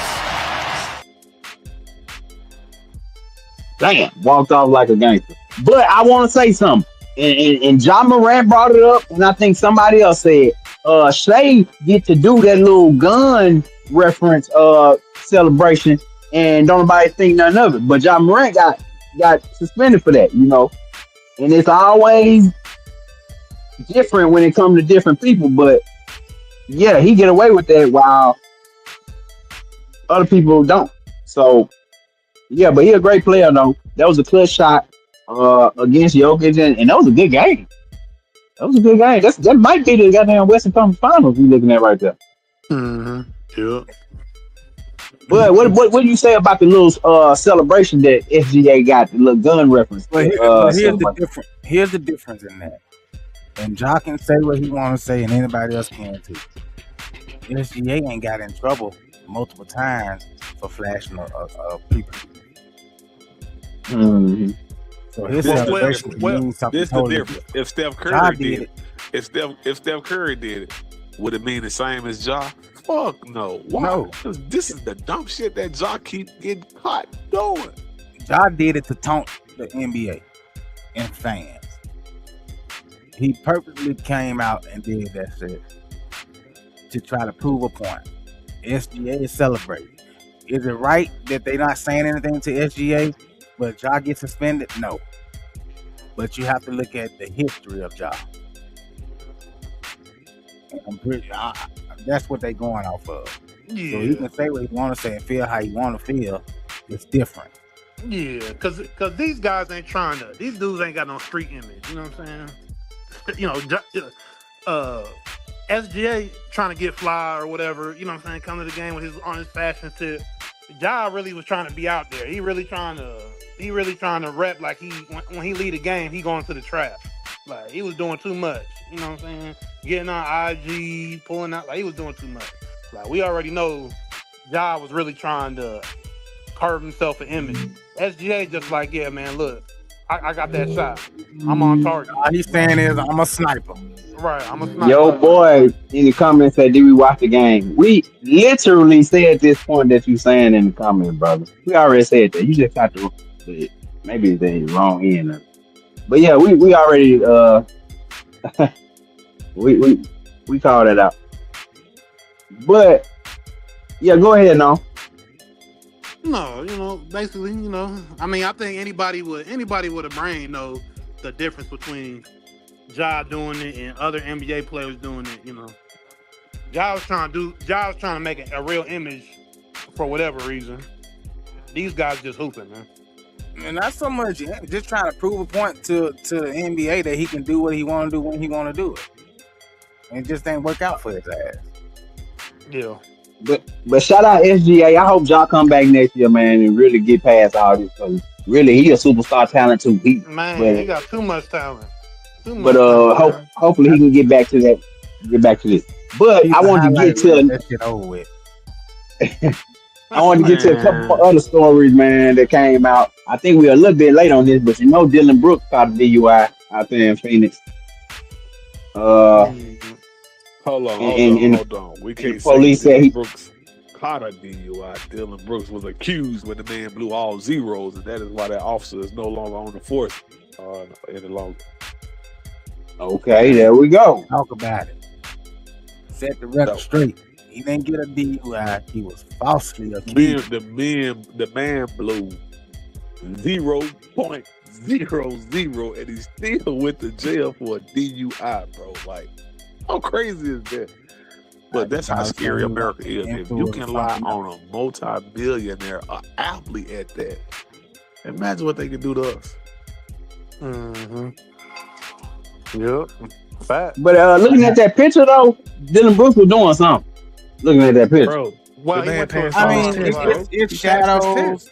Damn, walked off like a gangster. But I want to say something. And John Morant brought it up, and I think somebody else said, Shea get to do that little gun reference celebration, and don't nobody think nothing of it. But John Morant got suspended for that, you know. And it's always different when it comes to different people. But yeah, he get away with that while other people don't. So yeah, but he a great player though. That was a clutch shot against Jokic, and that was a good game. That was a good game. That might be the goddamn Western Conference Finals we looking at right there. Mm-hmm. Yeah. But what do you say about the little celebration that SGA got, the little gun reference? But here's the difference in that. And Ja can say what he want to say, and anybody else can too. SGA ain't got in trouble multiple times for flashing people. Mm-hmm. So his celebration means something This totally the difference. If Steph Ja Curry did did it, if Steph Curry did it, would it mean the same as Ja? Fuck no. Why? No. 'Cause this is the dumb shit that Ja keep getting caught doing. Ja did it to taunt the NBA and fans. He purposely came out and did that shit to try to prove a point. SGA is celebrating. Is it right that they're not saying anything to SGA, but Ja gets suspended? No. But you have to look at the history of Ja. And I'm pretty. That's what they're going off of. Yeah. So he can say what he want to say and feel how he want to feel. It's different. Yeah, cause these guys ain't trying to. These dudes ain't got no street image. You know what I'm saying? You know, SGA trying to get fly or whatever. You know what I'm saying? Come to the game with on his fashion tip. Ja really was trying to be out there. He really trying to rep like when he lead a game, he going to the trap. Like he was doing too much. You know what I'm saying? Getting on IG, pulling out. Like he was doing too much. Like we already know, Ja was really trying to carve himself an image. SGA just like, yeah, man, look, I got that shot. I'm on target. All he's saying is, I'm a sniper. Right, I'm a sniper. Yo, boy, in the comments said, did we watch the game? We literally said this point that you saying in the comments, brother. We already said that. You just got to, maybe the wrong end. But yeah, we already, we called it out. But, yeah, go ahead now. No, you know, basically, you know, I mean, I think anybody with a brain know the difference between Ja doing it and other NBA players doing it. You know, Ja was trying to make a real image for whatever reason. These guys just hooping, man. And not so much just trying to prove a point to the NBA that he can do what he want to do when he want to do it. And it just ain't work out for his ass. Yeah. But shout out SGA. I hope Ja come back next year, man, and really get past all this. Cause really, he a superstar talent too. He got too much talent. Hopefully he can get back to that. Get back to this. But I wanted to get to that shit over with. I wanted to get to a couple other stories, man, that came out. I think we're a little bit late on this, but you know, Dylan Brooks caught a DUI out there in Phoenix. Hold on. We can't say police said Brooks caught a DUI. Dylan Brooks was accused when the man blew all zeros, and that is why that officer is no longer on the force any longer. Okay, there we go. Talk about it. Set the record straight. He didn't get a DUI. He was falsely accused. The man blew 0.00, and he still went to jail for a DUI, bro. Like, how crazy is that? But that's how scary America is. If you can lie on a multi-billionaire, an athlete at that, imagine what they can do to us. Mm-hmm. Yep. Fact. But looking at that picture, though, Dylan Brooks was doing something. Looking at that picture. Bro, well, it's shadows.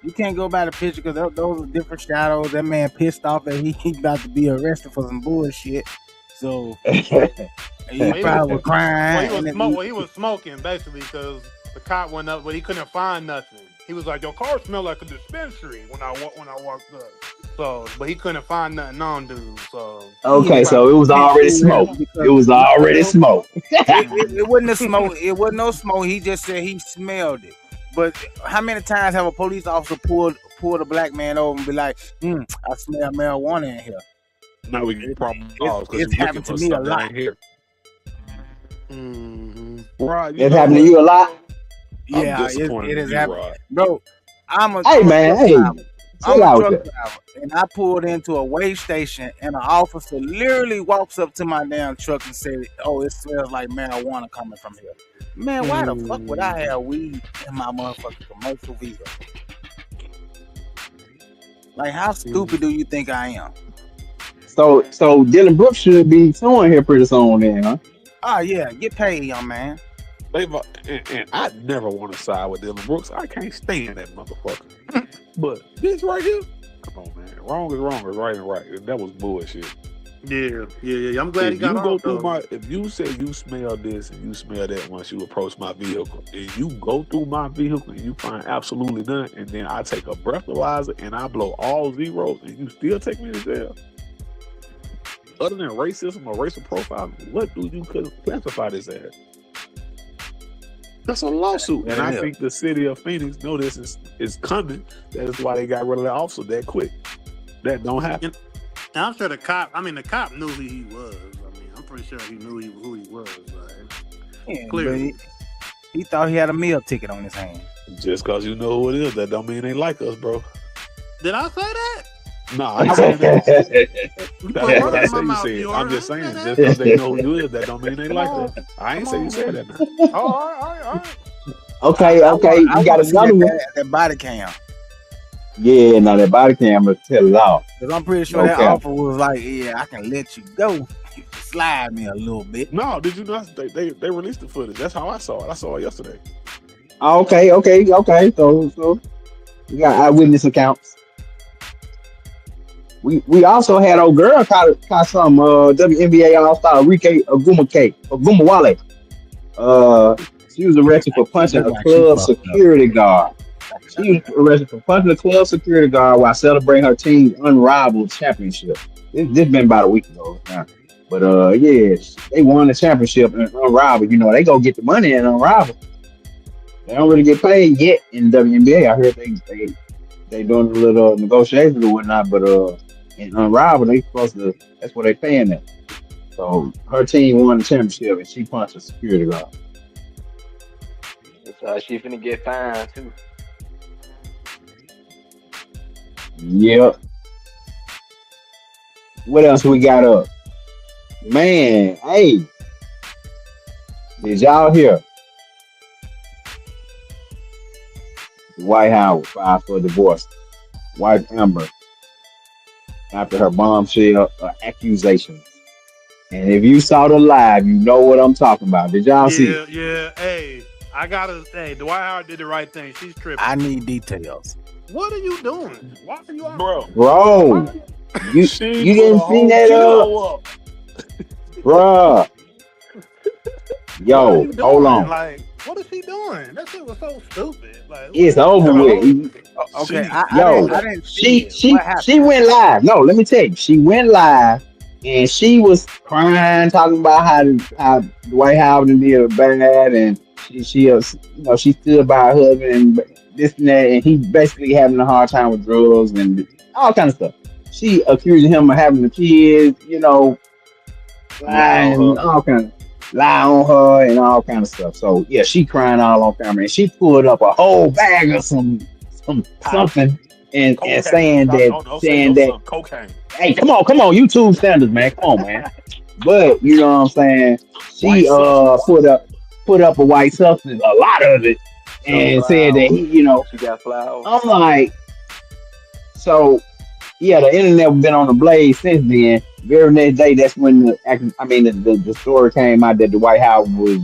You can't go by the picture because those are different shadows. That man pissed off that he about to be arrested for some bullshit. So yeah, he Well, he probably was was well, crying. he was smoking basically because the cop went up, but he couldn't find nothing. He was like, "Your car smelled like a dispensary when I walked up." So, but he couldn't find nothing on dude. So He okay, so probably it was went already through smoke. him It because was already smoke. it wasn't a smoke. It wasn't no smoke. He just said he smelled it. But how many times have a police officer pulled a black man over and be like, I smell marijuana in here? Now we get problem solved because It's you're looking happened to for me a something that lot. ain't here. mm-hmm. Rod, you It's know happened to what? you a lot. I'm Yeah, disappointed it in has you, happened. Rod. Bro, I'm a Hey man, truck hey, driver. chill I'm a out truck with driver, and I pulled into a weigh station, and an officer literally walks up to my damn truck and said, "Oh, it smells like marijuana coming from here." Man, why the fuck would I have weed in my motherfucking commercial vehicle? Like, how stupid do you think I am? that. So Dylan Brooks should be suing here pretty soon, then, huh? Oh yeah, get paid, young man. And I never want to side with Dylan Brooks. I can't stand that motherfucker. But this right here, come on, man. Wrong is wrong, is right is right. And that was bullshit. Yeah. I'm glad he If you got go off through though. if you say you smell this and you smell that once you approach my vehicle, and you go through my vehicle and you find absolutely none, and then I take a breathalyzer and I blow all zeros, and you still take me to jail. Other than racism or racial profiling, what do you classify this as? That's a lawsuit, and I think the city of Phoenix know this is coming. That is why they got rid of that officer that quick. That don't happen. And I'm sure the cop knew who he was. I mean, I'm pretty sure he knew who he was. Yeah, Clearly. but he thought he had a meal ticket on his hand. Just because you know who it is, that don't mean they like us, bro. Did I say that? Nah, I ain't saying that. You That's put what words I in say my you mouth, said. you I'm heard just me saying, say just that? because they know who you is, that don't mean they like that. I ain't say you said that now. Oh, all right. Okay, you got another one. That body cam. Yeah, now that body camera tell it all. Because I'm pretty sure No that cap. offer was like, yeah, I can let you go. You can slide me a little bit. No, did you not? They released the footage. That's how I saw it. I saw it yesterday. Okay. So we got eyewitness accounts. We also had old girl caught some WNBA All-Star Rike Ogumawale. She was arrested for punching a club security guard. She was arrested for punching a club security guard while celebrating her team's unrivaled championship. This been about a week ago now. But yeah, they won the championship in unrivaled. You know, they go get the money in unrivaled. They don't really get paid yet in WNBA. I heard they doing a little negotiations or whatnot, but in unrivaled they supposed to. That's what they paying them. So her team won the championship and she punched a security guard. She finna get fined too. Yep. What else we got up? Man, hey. Did y'all hear? The White House filed for divorce. Wife Amber after her bombshell accusations. And if you saw the live, you know what I'm talking about. Did y'all see it? Yeah. Hey, Dwight Howard did the right thing. She's tripping. I need details. What are you doing? Why are you out? Bro, you didn't see that up? Bruh. Yo, hold on. Like, what is he doing? That shit was so stupid. Like, It's over with. Okay, Yo, I didn't see she went live. No, let me tell you, she went live and she was crying, talking about how Dwight Howard did bad, and she stood by her husband and this and that, and he basically having a hard time with drugs and all kind of stuff. She accusing him of having the kids, lying, lie on her and all kind of stuff. So yeah, she crying all on camera, and she pulled up a whole bag of something and saying that cocaine. Hey, come on, YouTube standards, man. Come on, man. But you know what I'm saying? She put up a white substance, a lot of it, and said that she got flowers. I'm like, so yeah, the internet been on the blaze since then. Very next day, that's when the story came out that the White House was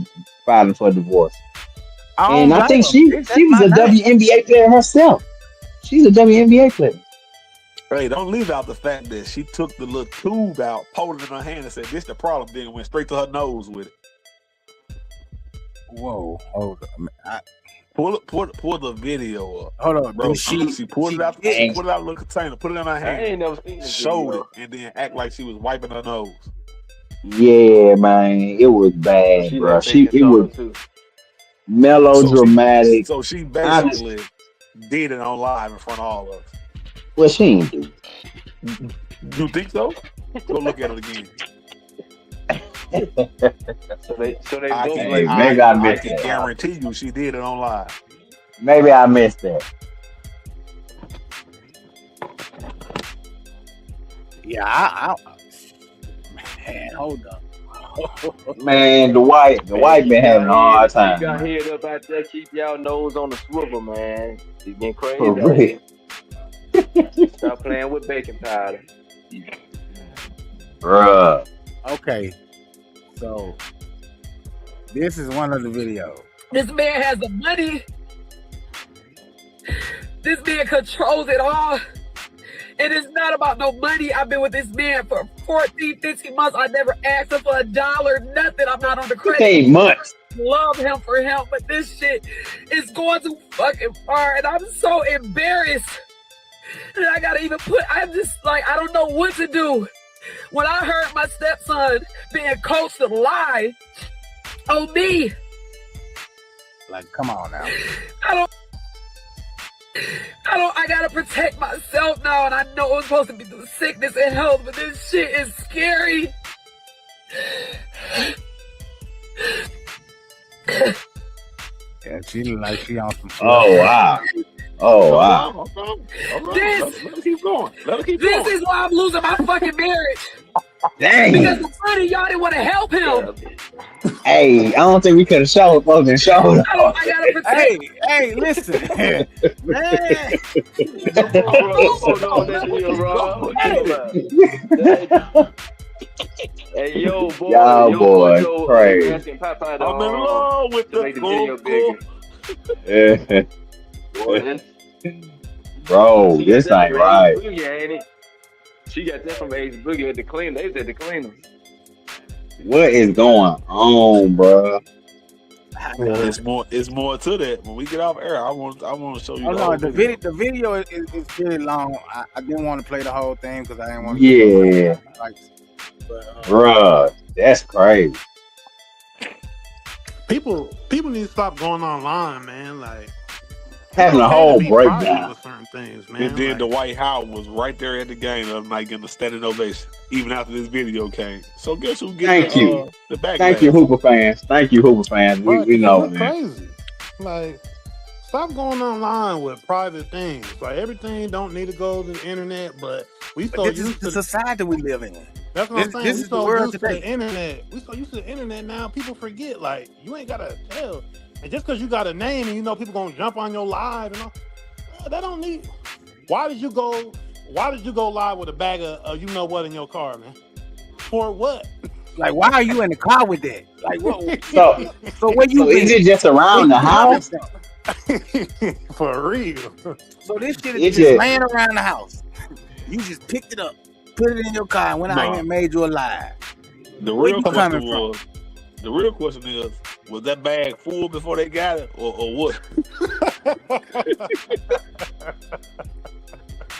filing for divorce. And I think she was a WNBA player herself. She's a WNBA player. Hey, don't leave out the fact that she took the little tube out, pulled it in her hand, and said, "This the problem." Then went straight to her nose with it. Whoa, hold up. Pull the video up. Hold on, Bro, did she pulled it out. did- She pulled it out of the little container, put it in her I hand, ain't never seen this showed video. it, and then act like she was wiping her nose. Yeah, man, it was bad, She bro. like baking It was soda too. melodramatic. So she basically did it on live in front of all of us. Well, she ain't do. You think so? Go look at it again. So they I both can, like maybe I I missed can that. guarantee you she did it on live. Maybe I missed that. Yeah, I man, hold up. Man, the white been having a hard You time, got man. head up out there, keep y'all nose on the swivel, man. It's getting crazy For out here. real. Stop playing with baking powder. Bruh. Okay, so this is one of the videos. This man has the money. This man controls it all. And it's not about no money. I've been with this man for 14, 15 months. I never asked him for $1, nothing. I'm not on the credit. 15 months. Love him for him, but this shit is going too fucking far. And I'm so embarrassed. And I gotta even I'm just like, I don't know what to do. When I heard my stepson being coached to lie on me, Like, come on now. I gotta protect myself now, and I know it was supposed to be through sickness and health, but this shit is scary. Yeah, she look like she on some. Oh, wow. Oh, wow. Let her keep going. Let her keep This going. is why I'm losing my fucking marriage. Dang. Because the funny, y'all didn't want to help him. Hey, I don't think we could have showed fucking showed. I gotta protect. Hey, listen, man. Hey, yo, boy. Y'all boys Joe, crazy. asking Popeye to, I'm in love with to the make the video bigger. Boy, that's- Bro, she got this that ain't from right. Ace Boogie, ain't it? She got that from Ace Boogie at the clean. They was at the cleaner. What is going on, bro? It's more to that. When we get off air, I want to show you. Oh the no, whole the video is really long. I didn't want to play the whole thing because I didn't want to. Yeah, But, bruh, that's crazy. People need to stop going online, man. Like Having a it's okay whole to be private breakdown. with certain things, man. And then Like, Dwight Howard was right there at the game the other night getting a standing ovation, even after this video came. So guess who Thank gets you. the backlash? Thank you, Hooper fans. Thank you, Hooper fans. bro, We know, it's man. crazy. Like, stop going online with private things. Like everything don't need to go to the internet, but we so this is used the to. society we live in. That's what I'm this saying. is We the so world used to today. the internet. We so used to the internet now. People forget. Like you ain't gotta tell. And just because you got a name and you know people gonna jump on your live and all, that don't need. Why did you go live with a bag of you know what in your car, man? For what? Like, why are you in the car with that? Like, what? So, So where you so is been? it just Where around you the coming house? from? For real. So this shit It is just just- laying around the house. You just picked it up, put it in your car, and went out Nah. here and made you a live. The Where real you question coming from? the real question is, was that bag full before they got it, or what?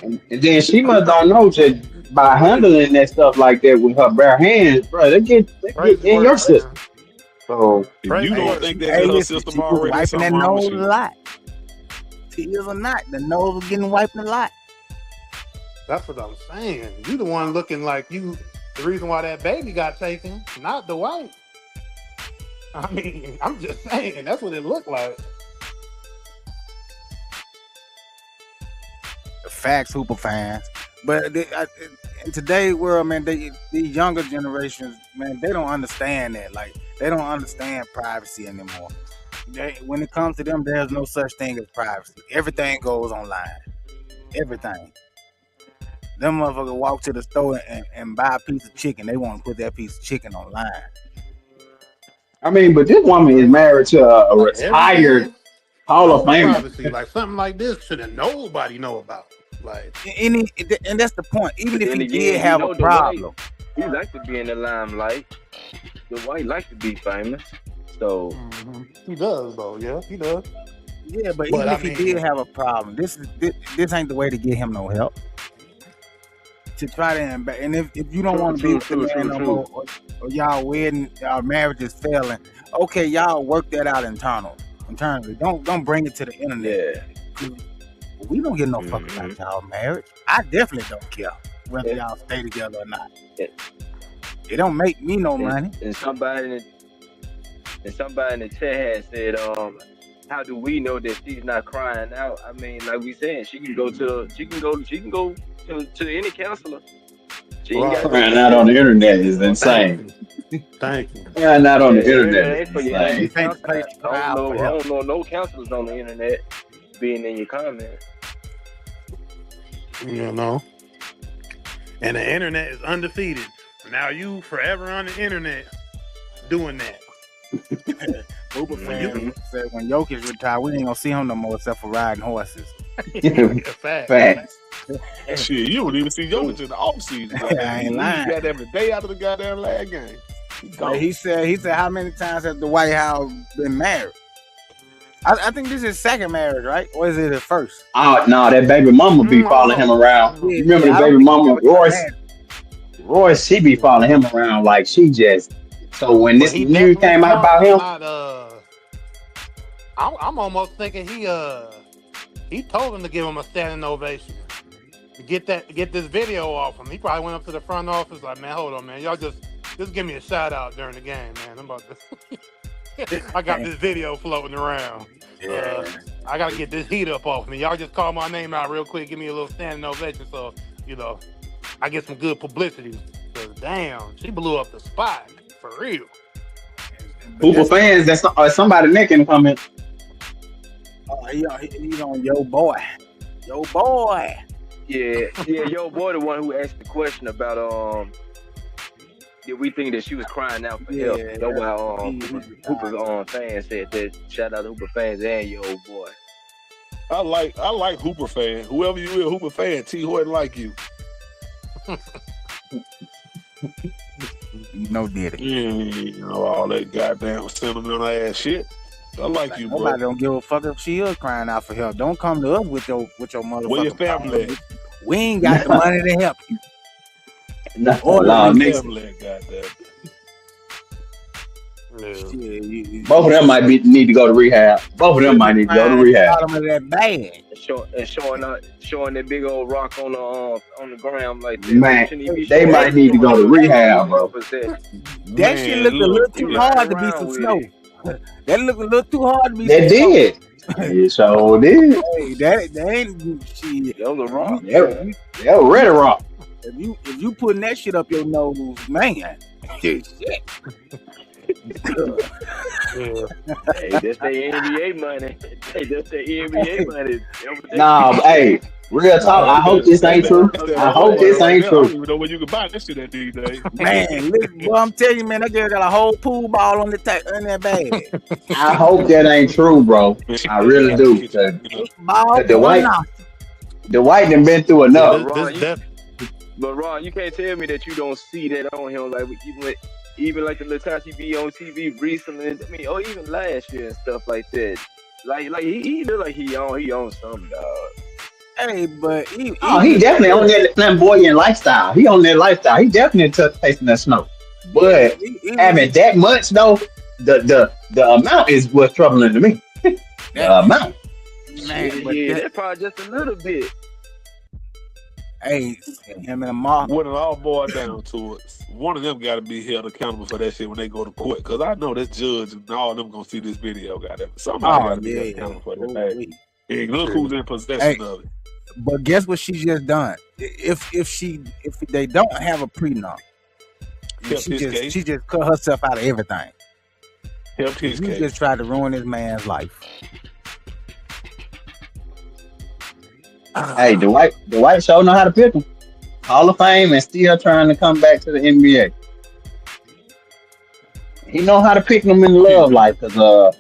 And then she must don't know that by handling that stuff like that with her bare hands, bro, they get Crazy in work, your man. system. So If Right. you Hey, don't think that's Hey, in her listen, system she was already, wiping something that wrong with nose a you. lot. Tears or not, the nose was getting wiped a lot. That's what I'm saying. You the one looking like you. The reason why that baby got taken, not the wife. I mean, I'm just saying. That's what it looked like. The facts, Hooper fans. But in today's world, man, these younger generations, man, they don't understand that. Like, they don't understand privacy anymore. When it comes to them, there's no such thing as privacy. Everything goes online. Everything. Them motherfuckers walk to the store and buy a piece of chicken. They want to put that piece of chicken online. I mean, but this woman is married to a Like retired everything, Hall no of Famer. privacy. Like something like this should nobody know about. Like, and that's the point. Even if Then he again, did have a problem, he like to be in the limelight. The white like to be famous. So he does though. Yeah, he does. yeah, but But even I if he mean- did have a problem, this ain't the way to get him no help. To try to and if you don't want to be with the man no more, or y'all wedding, y'all marriage is failing, okay, y'all work that out internally. Don't bring it to the internet. yeah. We don't get no fuck about y'all marriage. I definitely don't care whether y'all stay together or not. Yeah. It don't make me no money. And somebody in the chat had said, how do we know that she's not crying out? I mean, like we said, she can go to any counselor. She ain't got Crying out on the internet is insane. Thank you. Crying out on the internet is I insane. don't know no counselors on the internet being in your comments. You know. And the internet is undefeated. Now you forever on the internet doing that. Uber fans said when Jokic retire, we ain't gonna see him no more except for riding horses. Facts. Shit, you don't even see Jokic in the offseason. I ain't lying. He got every day after the goddamn last game. He said how many times has the White House been married? I think this is his second marriage, right? Or is it his first? Oh no, that baby mama be following him around. You remember the baby mama, Royce, she be following him around like she just. So when this news came out about him, I'm almost thinking he told him to give him a standing ovation. Get this video off him. He probably went up to the front office like, man, hold on, man, y'all just give me a shout out during the game, man. I'm about to. I got this video floating around. I gotta get this heat up off me. Y'all just call my name out real quick. Give me a little standing ovation, so I get some good publicity. Cause damn, she blew up the spot for real. Hooper fans, that's somebody making a comment. He's on Yo Boy. Yeah, yo boy, the one who asked the question about did we think that she was crying out for help? That's why Hooper fans said that. Shout out to Hooper fans and your old boy. I like Hooper fan. Whoever you is, Hooper fan, T Horton like you. No did it. You know all that goddamn sentimental ass shit. I like you, bro. Nobody don't give a fuck if she is crying out for help. Don't come to us with your motherfucking Where your family at? We ain't got the money to help you. Both of them might need to go to rehab. Both of them might need to go to rehab. Bottom of that bag. Showing that big old rock on the ground like that. Man, they might need to go to rehab, bro. That shit looked a little too hard to be some snow. That looked a little too hard to be. That did. It sure did. Hey, that ain't shit. That was a rock. That was red rock. If you putting that shit up your nose, man. Shit. Hey, that's the NBA money. Nah, hey, real talk. I hope this ain't true. I hope this ain't true. I don't even know where you can buy this shit at these days. Man, listen, boy, I'm telling you, man, that girl got a whole pool ball on in that bag. I hope that ain't true, bro. I really do. The white done been through enough. But Ron, you can't tell me that you don't see that on him. Like even like the little times he be on TV recently. I mean, or even last year and stuff like that. Like he look like he on something, dog. Hey, but he definitely on that flamboyant lifestyle. He on that lifestyle. He definitely took tasting that snow. But having that much though, the amount is what's troubling to me. The amount. Man, that's probably just a little bit. Hey, him and Mark. When it all boils down to it, one of them got to be held accountable for that shit when they go to court. Because I know this judge and all of them gonna see this video. Somebody got to be held accountable for that. And look who's in possession of it. But guess what she just done? If they don't have a prenup, she just cut herself out of everything. Helped his case. Just tried to ruin this man's life. Hey, the white show know how to pick him. Hall of Fame and still trying to come back to the NBA. He know how to pick them in love life because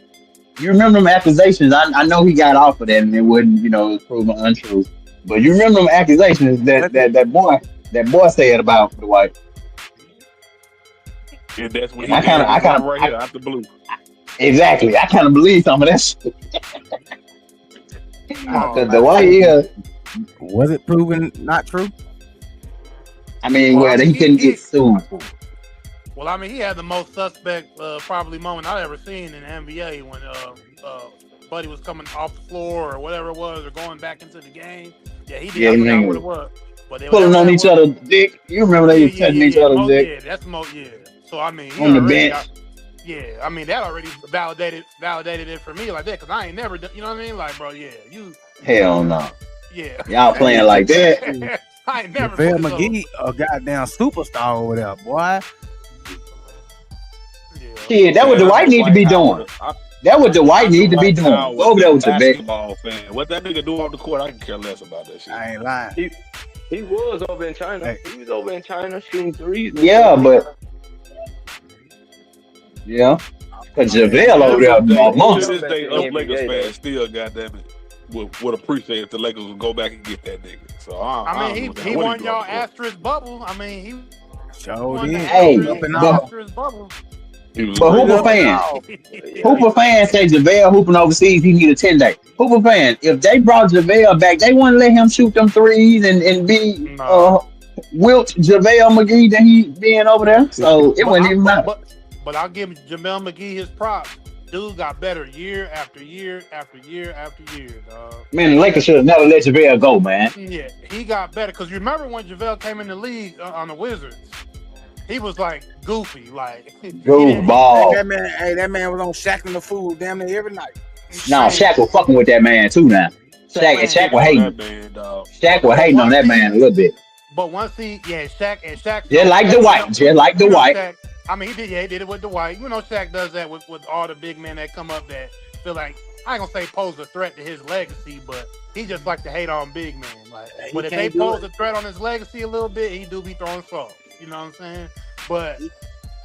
you remember them accusations. I know he got off of that and it wasn't, it was proven untrue. But you remember them accusations that boy said about Dwight. And that's when And he I kind gave of, his number right here out the blue. exactly. I kind of believe some of that shit. Oh, Because Dwight, yeah. was it proven not true? I mean, Well, I well, mean, he couldn't get sued. Well, I mean, he had the most suspect probably moment I've ever seen in the NBA when Buddy was coming off the floor or whatever it was, or going back into the game. Yeah, he did. Yeah, I forgot nigga what it was, but pulling on each other's dick. You remember they was touching each other's dick Yeah, that's Mo. Yeah. So I mean, he on the already. bench. Yeah, I mean that already validated it for me like that because I ain't never done. You know what I mean? Like, bro, yeah, you. Hell no. Yeah. Y'all playing like that. I ain't never. JaVale McGee, a goddamn superstar over there, boy. Shit, that what Dwight need to be doing. That what Dwight need to be doing. Go over there with JaVale. Basketball fan. What that nigga do on the court, I can care less about that shit. I ain't lying. He was over in China. Hey. He was over in China shooting threes. Yeah, but yeah, because JaVale over there, To monster. this day, us Lakers fans still, goddamn it, would appreciate if the Lakers would go back and get that nigga. So I mean, he won y'all asterisk bubble. I mean, he Sure won did. the Hey, asterisk bubble. But Hooper fans say JaVale hooping overseas, he need a 10-day. Hooper fans, if they brought JaVale back, they wouldn't let him shoot them threes and be wilt JaVale McGee that he being over there. So it wouldn't even matter. But I'll give JaVale McGee his props. Dude got better year after year after year after year, dog. Man, the Lakers should have never let JaVale go, man. Yeah, he got better. Because you remember when JaVale came in the league on the Wizards? He was like goofy, like goofball. That man was on Shaq and the Fool damn near every night. No, Shaq was fucking with that man too now. Shaq was hating. Shaq was hating on that man a little bit. But once Shaq just like Dwight. I mean, he did it with Dwight. You know, Shaq does that with all the big men that come up that feel like, I ain't gonna say pose a threat to his legacy, but he just like to hate on big men. Like, but if they pose a threat on his legacy a little bit, he do be throwing salt. You know what I'm saying?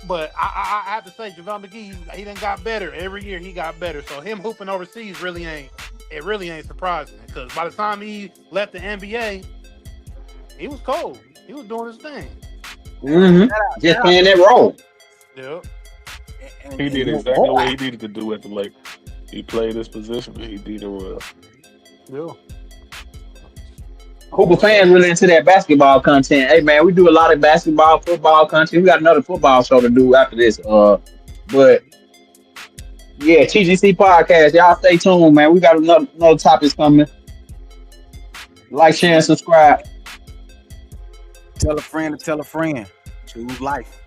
But I have to say, JaVale McGee, he done got better. Every year he got better. So him hooping overseas really ain't surprising. Because by the time he left the NBA, he was cold. He was doing his thing. Mm-hmm. Just playing that role. Yeah. He did exactly what he needed to do at the Lakers. He played his position and he did it well. Yeah. Hooper fans really into that basketball content. Hey man, we do a lot of basketball, football content. We got another football show to do after this. But yeah, TGC podcast. Y'all stay tuned, man. We got another topics coming. Like, share, and subscribe. Tell a friend to tell a friend. Choose life.